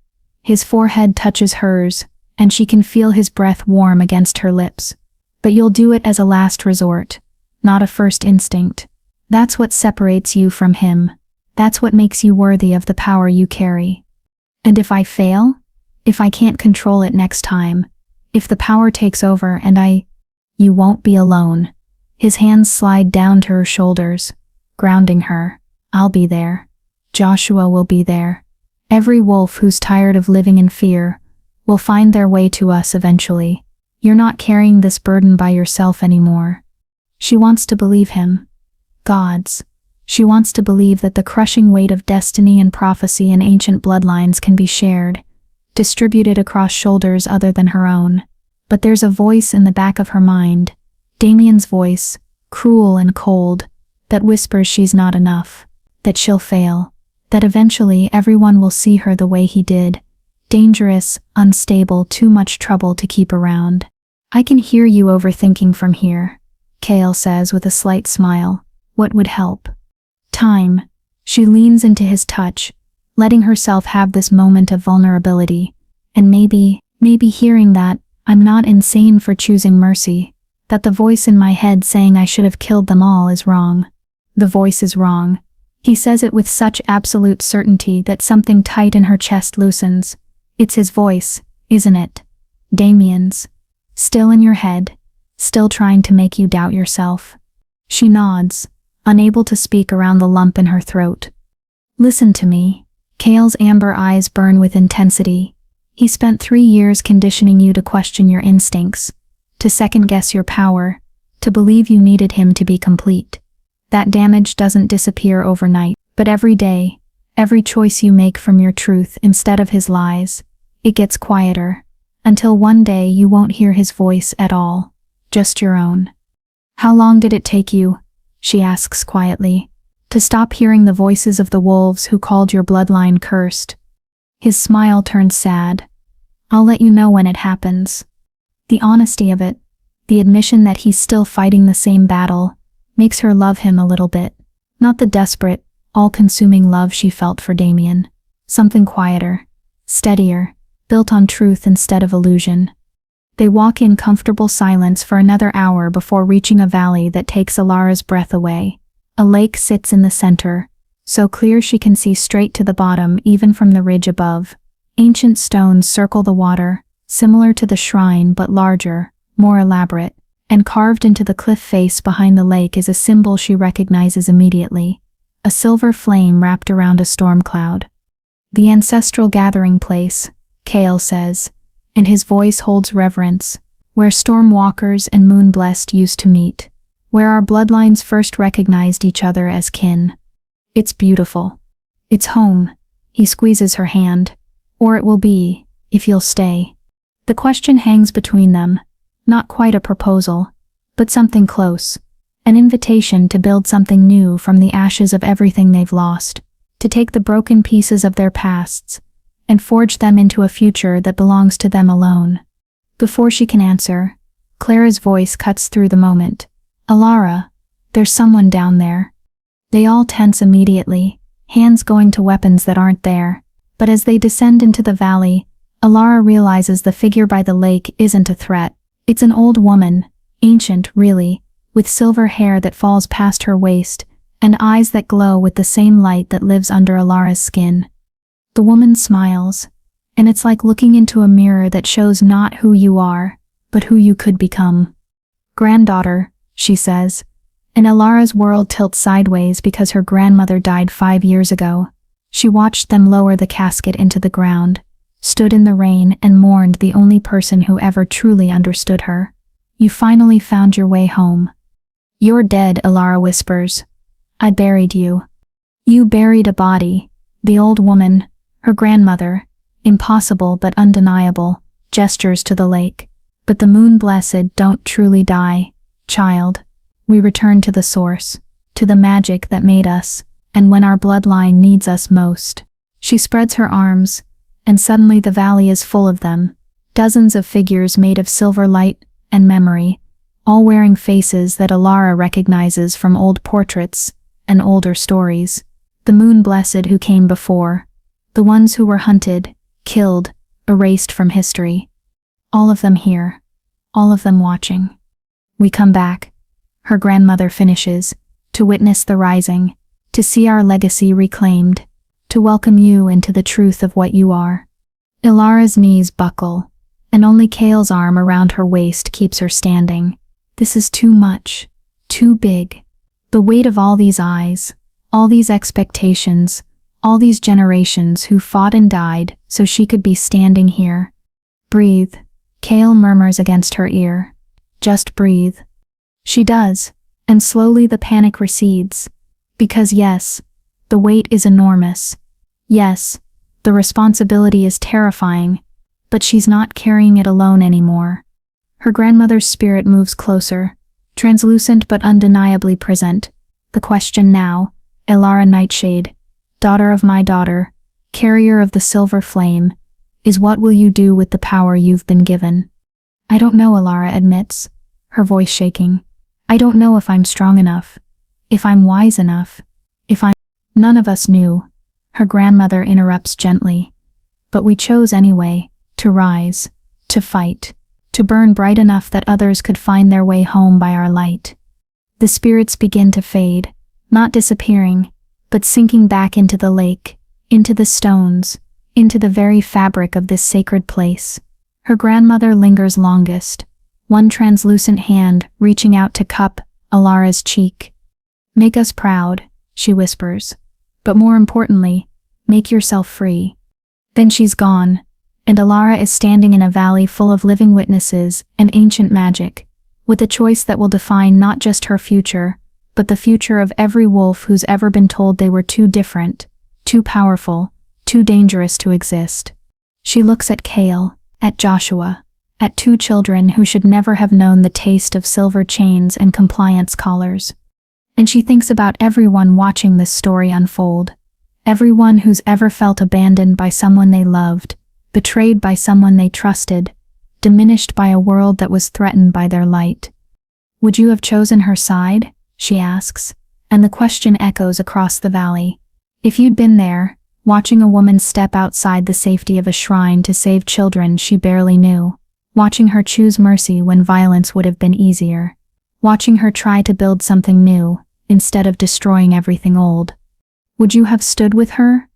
His forehead touches hers, and she can feel his breath warm against her lips. But you'll do it as a last resort, not a first instinct. That's what separates you from him. That's what makes you worthy of the power you carry. And if I fail? If I can't control it next time? If the power takes over and you won't be alone. His hands slide down to her shoulders, grounding her. I'll be there. Joshua will be there. Every wolf who's tired of living in fear will find their way to us eventually. You're not carrying this burden by yourself anymore. She wants to believe him. Gods. She wants to believe that the crushing weight of destiny and prophecy and ancient bloodlines can be shared, distributed across shoulders other than her own. But there's a voice in the back of her mind, Damien's voice, cruel and cold, that whispers she's not enough, that she'll fail, that eventually everyone will see her the way he did, dangerous, unstable, too much trouble to keep around. I can hear you overthinking from here, Kale says with a slight smile. What would help? Time. She leans into his touch, letting herself have this moment of vulnerability, and maybe hearing that I'm not insane for choosing mercy, that the voice in my head saying I should have killed them all is wrong. The voice is wrong. He says it with such absolute certainty that something tight in her chest loosens. It's his voice, isn't it? Damien's. Still in your head, still trying to make you doubt yourself. She nods, unable to speak around the lump in her throat. Listen to me. Kale's amber eyes burn with intensity. He spent 3 years conditioning you to question your instincts, to second-guess your power, to believe you needed him to be complete. That damage doesn't disappear overnight, but every day, every choice you make from your truth instead of his lies, it gets quieter, until one day you won't hear his voice at all, just your own. How long did it take you, she asks quietly, to stop hearing the voices of the wolves who called your bloodline cursed? His smile turns sad. I'll let you know when it happens. The honesty of it, the admission that he's still fighting the same battle, makes her love him a little bit. Not the desperate, all-consuming love she felt for Damien. Something quieter, steadier, built on truth instead of illusion. They walk in comfortable silence for another hour before reaching a valley that takes Alara's breath away. A lake sits in the center, so clear she can see straight to the bottom even from the ridge above. Ancient stones circle the water, similar to the shrine but larger, more elaborate, and carved into the cliff face behind the lake is a symbol she recognizes immediately. A silver flame wrapped around a storm cloud. The ancestral gathering place, Kale says, and his voice holds reverence, where stormwalkers and moon-blessed used to meet, where our bloodlines first recognized each other as kin. It's beautiful. It's home. He squeezes her hand. Or it will be, if you'll stay. The question hangs between them, not quite a proposal, but something close, an invitation to build something new from the ashes of everything they've lost, to take the broken pieces of their pasts, and forge them into a future that belongs to them alone. Before she can answer, Clara's voice cuts through the moment. Alara, there's someone down there. They all tense immediately, hands going to weapons that aren't there. But as they descend into the valley, Alara realizes the figure by the lake isn't a threat. It's an old woman, ancient really, with silver hair that falls past her waist, and eyes that glow with the same light that lives under Alara's skin. The woman smiles, and it's like looking into a mirror that shows not who you are, but who you could become. Granddaughter, she says, and Alara's world tilts sideways because her grandmother died 5 years ago. She watched them lower the casket into the ground, stood in the rain and mourned the only person who ever truly understood her. You finally found your way home. You're dead, Alara whispers. I buried you. You buried a body. The old woman, her grandmother, impossible but undeniable, gestures to the lake. But the moon-blessed don't truly die, child. We return to the source, to the magic that made us. And when our bloodline needs us most. She spreads her arms, and suddenly the valley is full of them, dozens of figures made of silver light and memory, all wearing faces that Alara recognizes from old portraits and older stories. The moon-blessed who came before, the ones who were hunted, killed, erased from history. All of them here, all of them watching. We come back, her grandmother finishes, to witness the rising, to see our legacy reclaimed, to welcome you into the truth of what you are. Ilara's knees buckle, and only Kale's arm around her waist keeps her standing. This is too much, too big. The weight of all these eyes, all these expectations, all these generations who fought and died so she could be standing here. Breathe, Kale murmurs against her ear. Just breathe. She does, and slowly the panic recedes. Because yes, the weight is enormous. Yes, the responsibility is terrifying, but she's not carrying it alone anymore. Her grandmother's spirit moves closer, translucent but undeniably present. The question now, Elara Nightshade, daughter of my daughter, carrier of the silver flame, is what will you do with the power you've been given? I don't know, Elara admits, her voice shaking. I don't know if I'm strong enough, if I'm wise enough, if I'm— None of us knew, her grandmother interrupts gently. But we chose anyway, to rise, to fight, to burn bright enough that others could find their way home by our light. The spirits begin to fade, not disappearing, but sinking back into the lake, into the stones, into the very fabric of this sacred place. Her grandmother lingers longest, one translucent hand reaching out to cup Elara's cheek. Make us proud, she whispers, but more importantly, make yourself free. Then she's gone, and Elara is standing in a valley full of living witnesses and ancient magic, with a choice that will define not just her future, but the future of every wolf who's ever been told they were too different, too powerful, too dangerous to exist. She looks at Kale, at Joshua, at two children who should never have known the taste of silver chains and compliance collars. And she thinks about everyone watching this story unfold, everyone who's ever felt abandoned by someone they loved, betrayed by someone they trusted, diminished by a world that was threatened by their light. Would you have chosen her side? She asks, and the question echoes across the valley. If you'd been there, watching a woman step outside the safety of a shrine to save children she barely knew, watching her choose mercy when violence would have been easier, watching her try to build something new, instead of destroying everything old. Would you have stood with her?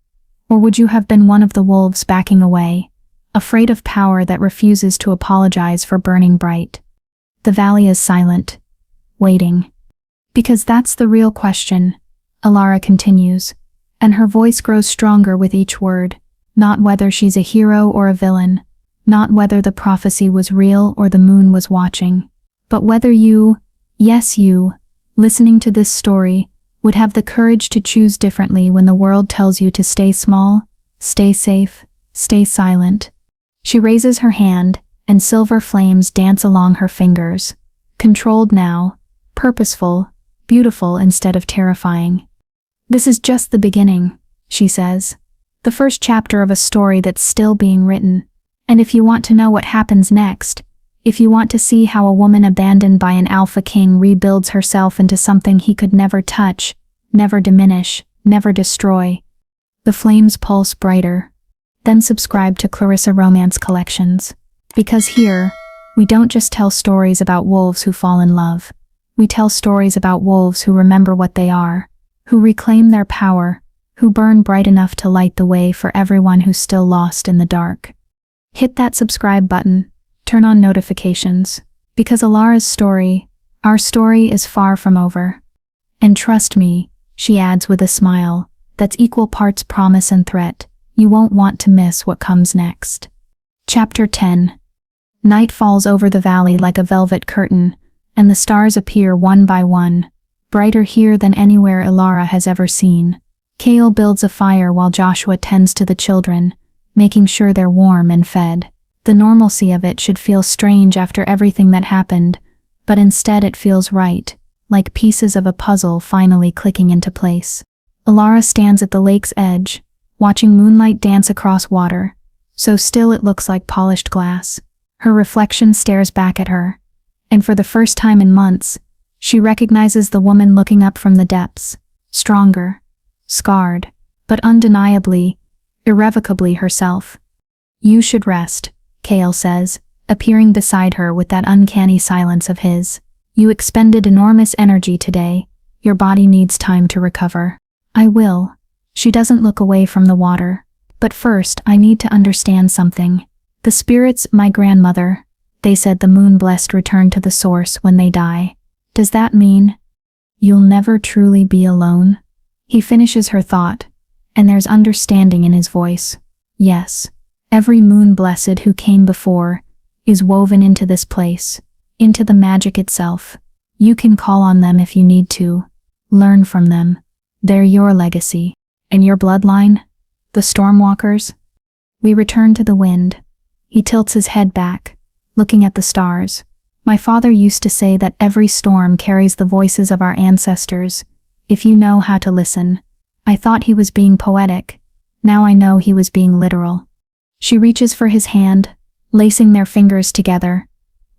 Or would you have been one of the wolves backing away, afraid of power that refuses to apologize for burning bright? The valley is silent, waiting. Because that's the real question, Elara continues, and her voice grows stronger with each word, not whether she's a hero or a villain, not whether the prophecy was real or the moon was watching, but whether you, yes you, listening to this story, would have the courage to choose differently when the world tells you to stay small, stay safe, stay silent. She raises her hand, and silver flames dance along her fingers, controlled now, purposeful, beautiful instead of terrifying. This is just the beginning, she says. The first chapter of a story that's still being written. And if you want to know what happens next, if you want to see how a woman abandoned by an alpha king rebuilds herself into something he could never touch, never diminish, never destroy, the flames pulse brighter. Then subscribe to Clarissa Romance Collections. Because here, we don't just tell stories about wolves who fall in love. We tell stories about wolves who remember what they are, who reclaim their power, who burn bright enough to light the way for everyone who's still lost in the dark. Hit that subscribe button, turn on notifications, because Elara's story, our story, is far from over. And trust me, she adds with a smile, that's equal parts promise and threat, you won't want to miss what comes next. Chapter 10. Night falls over the valley like a velvet curtain, and the stars appear one by one, brighter here than anywhere Elara has ever seen. Kale builds a fire while Joshua tends to the children, making sure they're warm and fed. The normalcy of it should feel strange after everything that happened, but instead it feels right, like pieces of a puzzle finally clicking into place. Elara stands at the lake's edge, watching moonlight dance across water, so still it looks like polished glass. Her reflection stares back at her, and for the first time in months, she recognizes the woman looking up from the depths, stronger, scarred, but undeniably, irrevocably herself. You should rest, Kale says, appearing beside her with that uncanny silence of his. You expended enormous energy today. Your body needs time to recover. I will. She doesn't look away from the water. But first, I need to understand something. The spirits, my grandmother, they said the moon-blessed return to the source when they die. Does that mean you'll never truly be alone? He finishes her thought, and there's understanding in his voice. Yes, every moon-blessed who came before is woven into this place, into the magic itself. You can call on them if you need to, learn from them, They're your legacy. And your bloodline? The Stormwalkers? We return to the wind. He tilts his head back, looking at the stars. My father used to say that every storm carries the voices of our ancestors, if you know how to listen. I thought he was being poetic. Now I know he was being literal. She reaches for his hand, lacing their fingers together.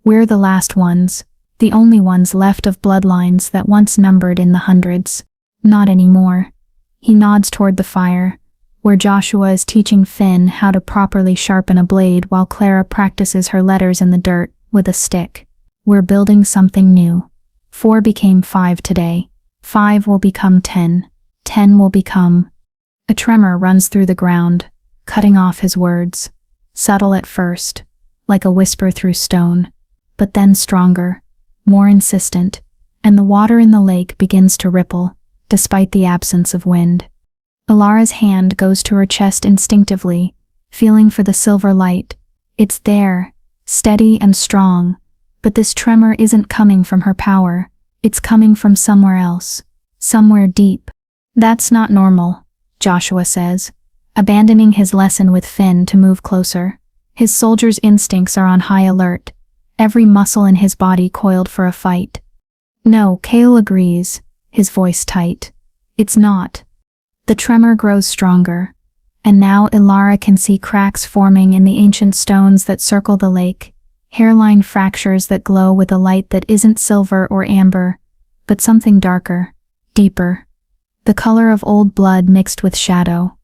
We're the last ones, the only ones left of bloodlines that once numbered in the hundreds. Not anymore. He nods toward the fire, where Joshua is teaching Finn how to properly sharpen a blade while Clara practices her letters in the dirt with a stick. We're building something new. 4 became 5 today. 5 will become 10. 10 will become... A tremor runs through the ground, cutting off his words. Subtle at first, like a whisper through stone, but then stronger, more insistent, and the water in the lake begins to ripple, despite the absence of wind. Alara's hand goes to her chest instinctively, feeling for the silver light. It's there, steady and strong, but this tremor isn't coming from her power. It's coming from somewhere else, somewhere deep. That's not normal, Joshua says, abandoning his lesson with Finn to move closer. His soldier's instincts are on high alert, every muscle in his body coiled for a fight. No, Cale agrees, his voice tight. It's not. The tremor grows stronger, and now Ilara can see cracks forming in the ancient stones that circle the lake, hairline fractures that glow with a light that isn't silver or amber, but something darker, deeper. The color of old blood mixed with shadow.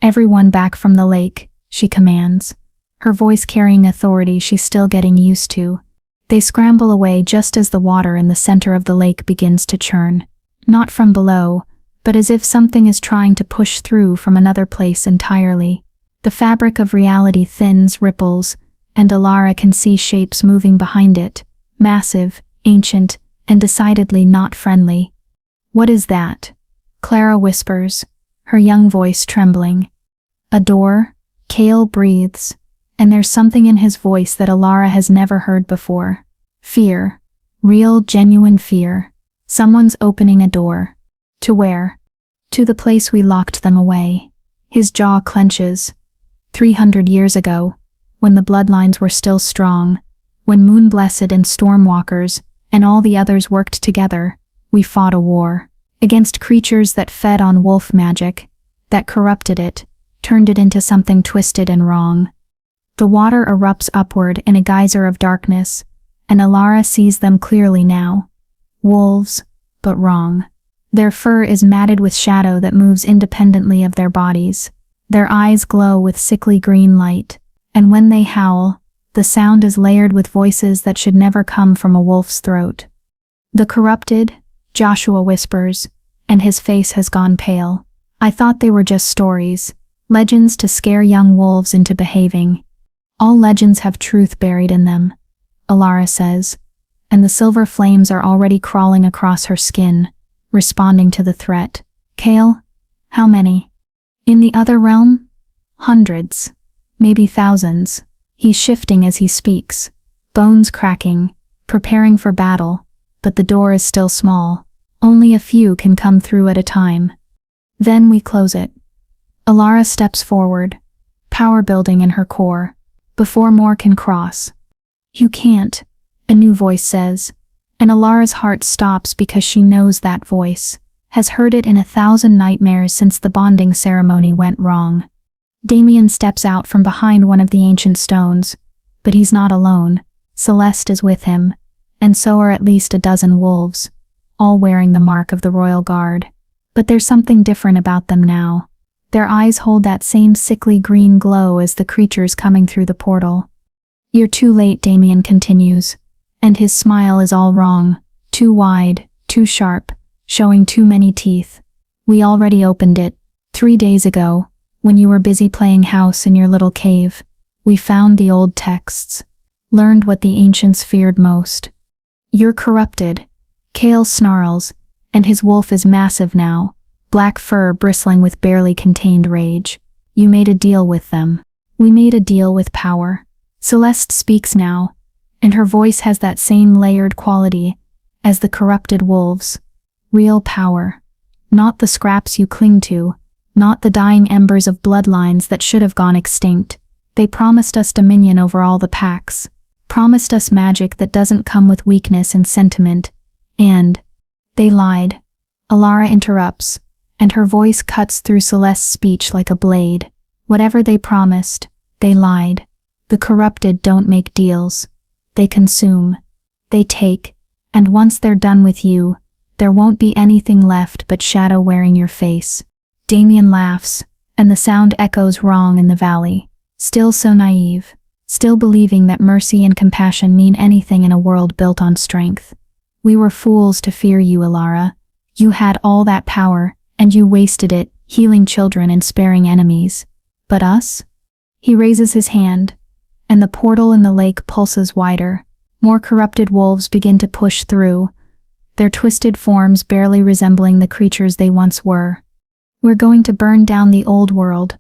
Everyone back from the lake, she commands, her voice carrying authority she's still getting used to. They scramble away just as the water in the center of the lake begins to churn, not from below, but as if something is trying to push through from another place entirely. The fabric of reality thins, ripples, and Ilara can see shapes moving behind it, massive, ancient, and decidedly not friendly. What is that? Clara whispers, her young voice trembling. A door? Cale breathes, and there's something in his voice that Ilara has never heard before. Fear. Real, genuine fear. Someone's opening a door. To where? To the place we locked them away. His jaw clenches. 300 years ago, when the bloodlines were still strong, when Moonblessed and Stormwalkers and all the others worked together, we fought a war against creatures that fed on wolf magic, that corrupted it, turned it into something twisted and wrong. The water erupts upward in a geyser of darkness, and Ilara sees them clearly now. Wolves, but wrong. Their fur is matted with shadow that moves independently of their bodies. Their eyes glow with sickly green light, and when they howl, the sound is layered with voices that should never come from a wolf's throat. The corrupted, Joshua whispers, and his face has gone pale. I thought they were just stories, legends to scare young wolves into behaving. All legends have truth buried in them, Ilara says, and the silver flames are already crawling across her skin, responding to the threat. Cale? How many? In the other realm? Hundreds. Maybe thousands. He's shifting as he speaks, bones cracking, preparing for battle, but the door is still small. Only a few can come through at a time. Then we close it. Ilara steps forward, power building in her core, before more can cross. You can't, a new voice says, and Alara's heart stops because she knows that voice, has heard it in 1,000 nightmares since the bonding ceremony went wrong. Damien steps out from behind one of the ancient stones, but he's not alone. Celeste is with him, and so are at least a dozen wolves, all wearing the mark of the royal guard. But there's something different about them now. Their eyes hold that same sickly green glow as the creatures coming through the portal. You're too late, Damien continues, and his smile is all wrong, too wide, too sharp, showing too many teeth. We already opened it, 3 days ago, when you were busy playing house in your little cave. We found the old texts, learned what the ancients feared most. You're corrupted. Cale snarls, and his wolf is massive now, black fur bristling with barely contained rage. You made a deal with them. We made a deal with power. Celeste speaks now, and her voice has that same layered quality as the corrupted wolves. Real power. Not the scraps you cling to, not the dying embers of bloodlines that should have gone extinct. They promised us dominion over all the packs, promised us magic that doesn't come with weakness and sentiment, and they lied. Alara interrupts, and her voice cuts through Celeste's speech like a blade. Whatever they promised, they lied. The corrupted don't make deals. They consume. They take. And once they're done with you, there won't be anything left but shadow wearing your face. Damien laughs, and the sound echoes wrong in the valley. Still so naive. Still believing that mercy and compassion mean anything in a world built on strength. We were fools to fear you, Alara. You had all that power, and you wasted it, healing children and sparing enemies. But us? He raises his hand, and the portal in the lake pulses wider. More corrupted wolves begin to push through, their twisted forms barely resembling the creatures they once were. We're going to burn down the old world.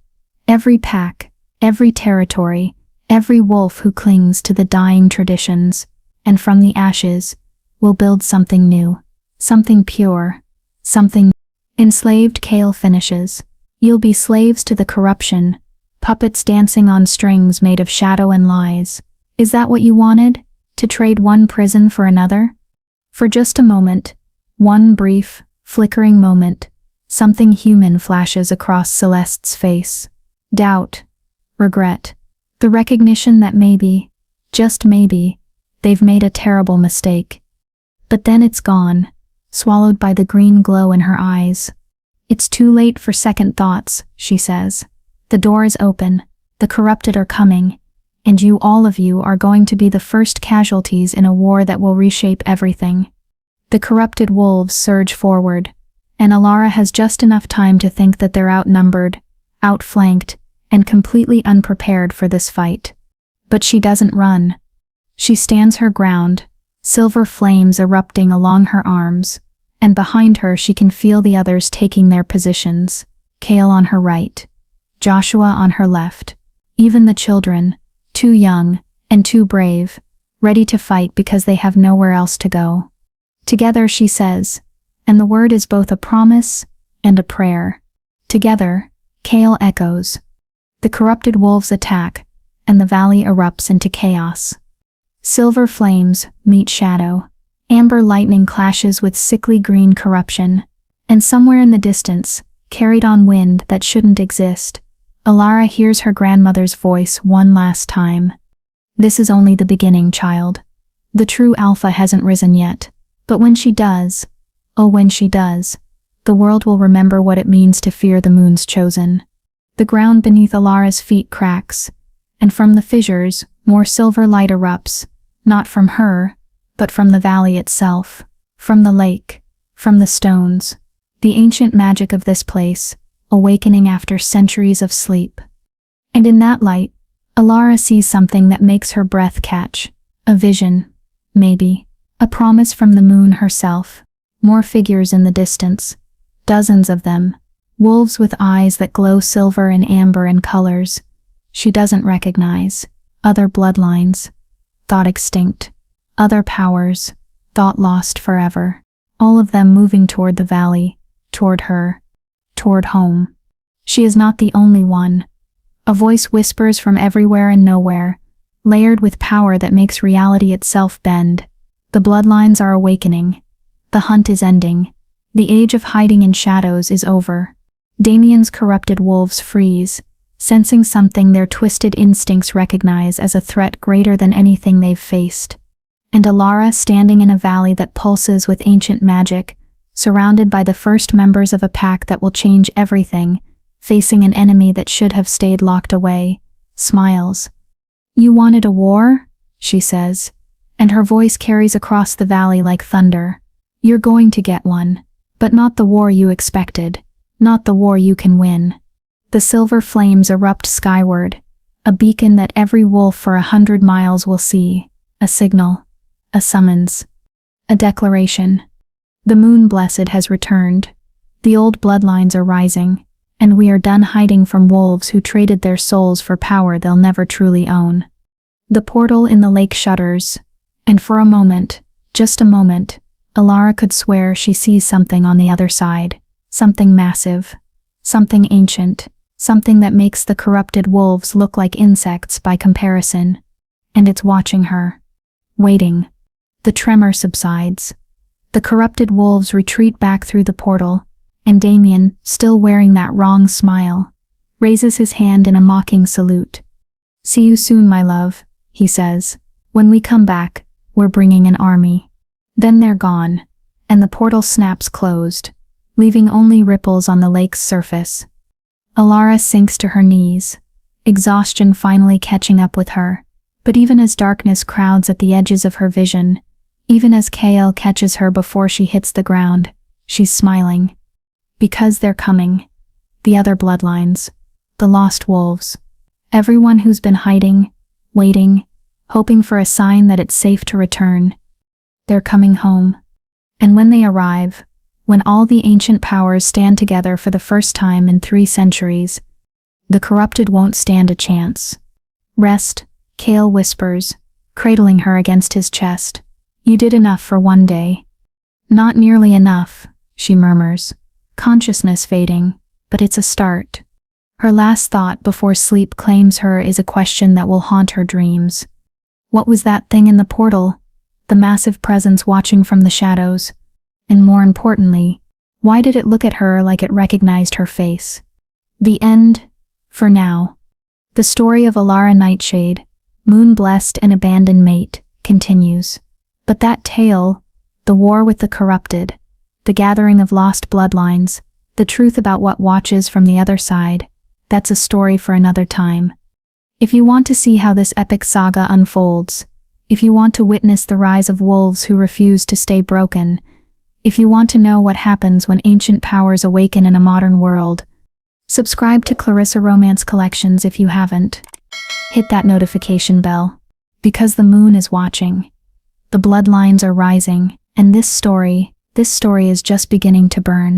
Every pack, every territory, every wolf who clings to the dying traditions, and from the ashes, we'll build something new, something pure, something enslaved. Kale finishes. You'll be slaves to the corruption, puppets dancing on strings made of shadow and lies. Is that what you wanted? To trade one prison for another? For just a moment, one brief, flickering moment, something human flashes across Celeste's face. Doubt, regret, the recognition that maybe, just maybe, they've made a terrible mistake. But then it's gone, swallowed by the green glow in her eyes. It's too late for second thoughts, she says. The door is open, the corrupted are coming, and you, all of you, are going to be the first casualties in a war that will reshape everything. The corrupted wolves surge forward, and Alara has just enough time to think that they're outnumbered, outflanked, and completely unprepared for this fight. But she doesn't run. She stands her ground, silver flames erupting along her arms, and behind her she can feel the others taking their positions. Kale on her right, Joshua on her left, even the children, too young and too brave, ready to fight because they have nowhere else to go. Together, she says, and the word is both a promise and a prayer. Together, Kale echoes. The corrupted wolves attack, and the valley erupts into chaos. Silver flames meet shadow. Amber lightning clashes with sickly green corruption, and somewhere in the distance, carried on wind that shouldn't exist, Alara hears her grandmother's voice one last time. This is only the beginning, child. The true alpha hasn't risen yet, but when she does, oh when she does, the world will remember what it means to fear the moon's chosen. The ground beneath Alara's feet cracks, and from the fissures, more silver light erupts, not from her, but from the valley itself, from the lake, from the stones, the ancient magic of this place, awakening after centuries of sleep. And in that light, Alara sees something that makes her breath catch. A vision, maybe. A promise from the moon herself. More figures in the distance. Dozens of them. Wolves with eyes that glow silver and amber in colors she doesn't recognize. Other bloodlines. Thought extinct. Other powers. Thought lost forever. All of them moving toward the valley. Toward her. Toward home. She is not the only one. A voice whispers from everywhere and nowhere, layered with power that makes reality itself bend. The bloodlines are awakening. The hunt is ending. The age of hiding in shadows is over. Damien's corrupted wolves freeze, sensing something their twisted instincts recognize as a threat greater than anything they've faced. And Alara, standing in a valley that pulses with ancient magic, surrounded by the first members of a pack that will change everything, facing an enemy that should have stayed locked away, smiles. You wanted a war? She says, and her voice carries across the valley like thunder. You're going to get one, but not the war you expected, not the war you can win. The silver flames erupt skyward, a beacon that every wolf for 100 miles will see, a signal, a summons, a declaration. The moon blessed has returned. The old bloodlines are rising, and we are done hiding from wolves who traded their souls for power they'll never truly own. The portal in the lake shudders, and for a moment, just a moment, Alara could swear she sees something on the other side. Something massive. Something ancient. Something that makes the corrupted wolves look like insects by comparison. And it's watching her. Waiting. The tremor subsides. The corrupted wolves retreat back through the portal, and Damien, still wearing that wrong smile, raises his hand in a mocking salute. "See you soon, my love," he says. "When we come back, we're bringing an army." Then they're gone, and the portal snaps closed, leaving only ripples on the lake's surface. Alara sinks to her knees, exhaustion finally catching up with her. But even as darkness crowds at the edges of her vision, even as Kael catches her before she hits the ground, she's smiling. Because they're coming. The other bloodlines. The lost wolves. Everyone who's been hiding, waiting, hoping for a sign that it's safe to return. They're coming home. And when they arrive, when all the ancient powers stand together for the first time in 3 centuries, the corrupted won't stand a chance. "Rest," Kael whispers, cradling her against his chest. "You did enough for one day." "Not nearly enough," she murmurs, consciousness fading, "but it's a start." Her last thought before sleep claims her is a question that will haunt her dreams. What was that thing in the portal? The massive presence watching from the shadows? And more importantly, why did it look at her like it recognized her face? The end, for now. The story of Alara Nightshade, moon-blessed and abandoned mate, continues. But that tale, the war with the corrupted, the gathering of lost bloodlines, the truth about what watches from the other side, that's a story for another time. If you want to see how this epic saga unfolds, if you want to witness the rise of wolves who refuse to stay broken, if you want to know what happens when ancient powers awaken in a modern world, subscribe to Clarissa Romance Collections if you haven't. Hit that notification bell, because the moon is watching. The bloodlines are rising, and this story is just beginning to burn.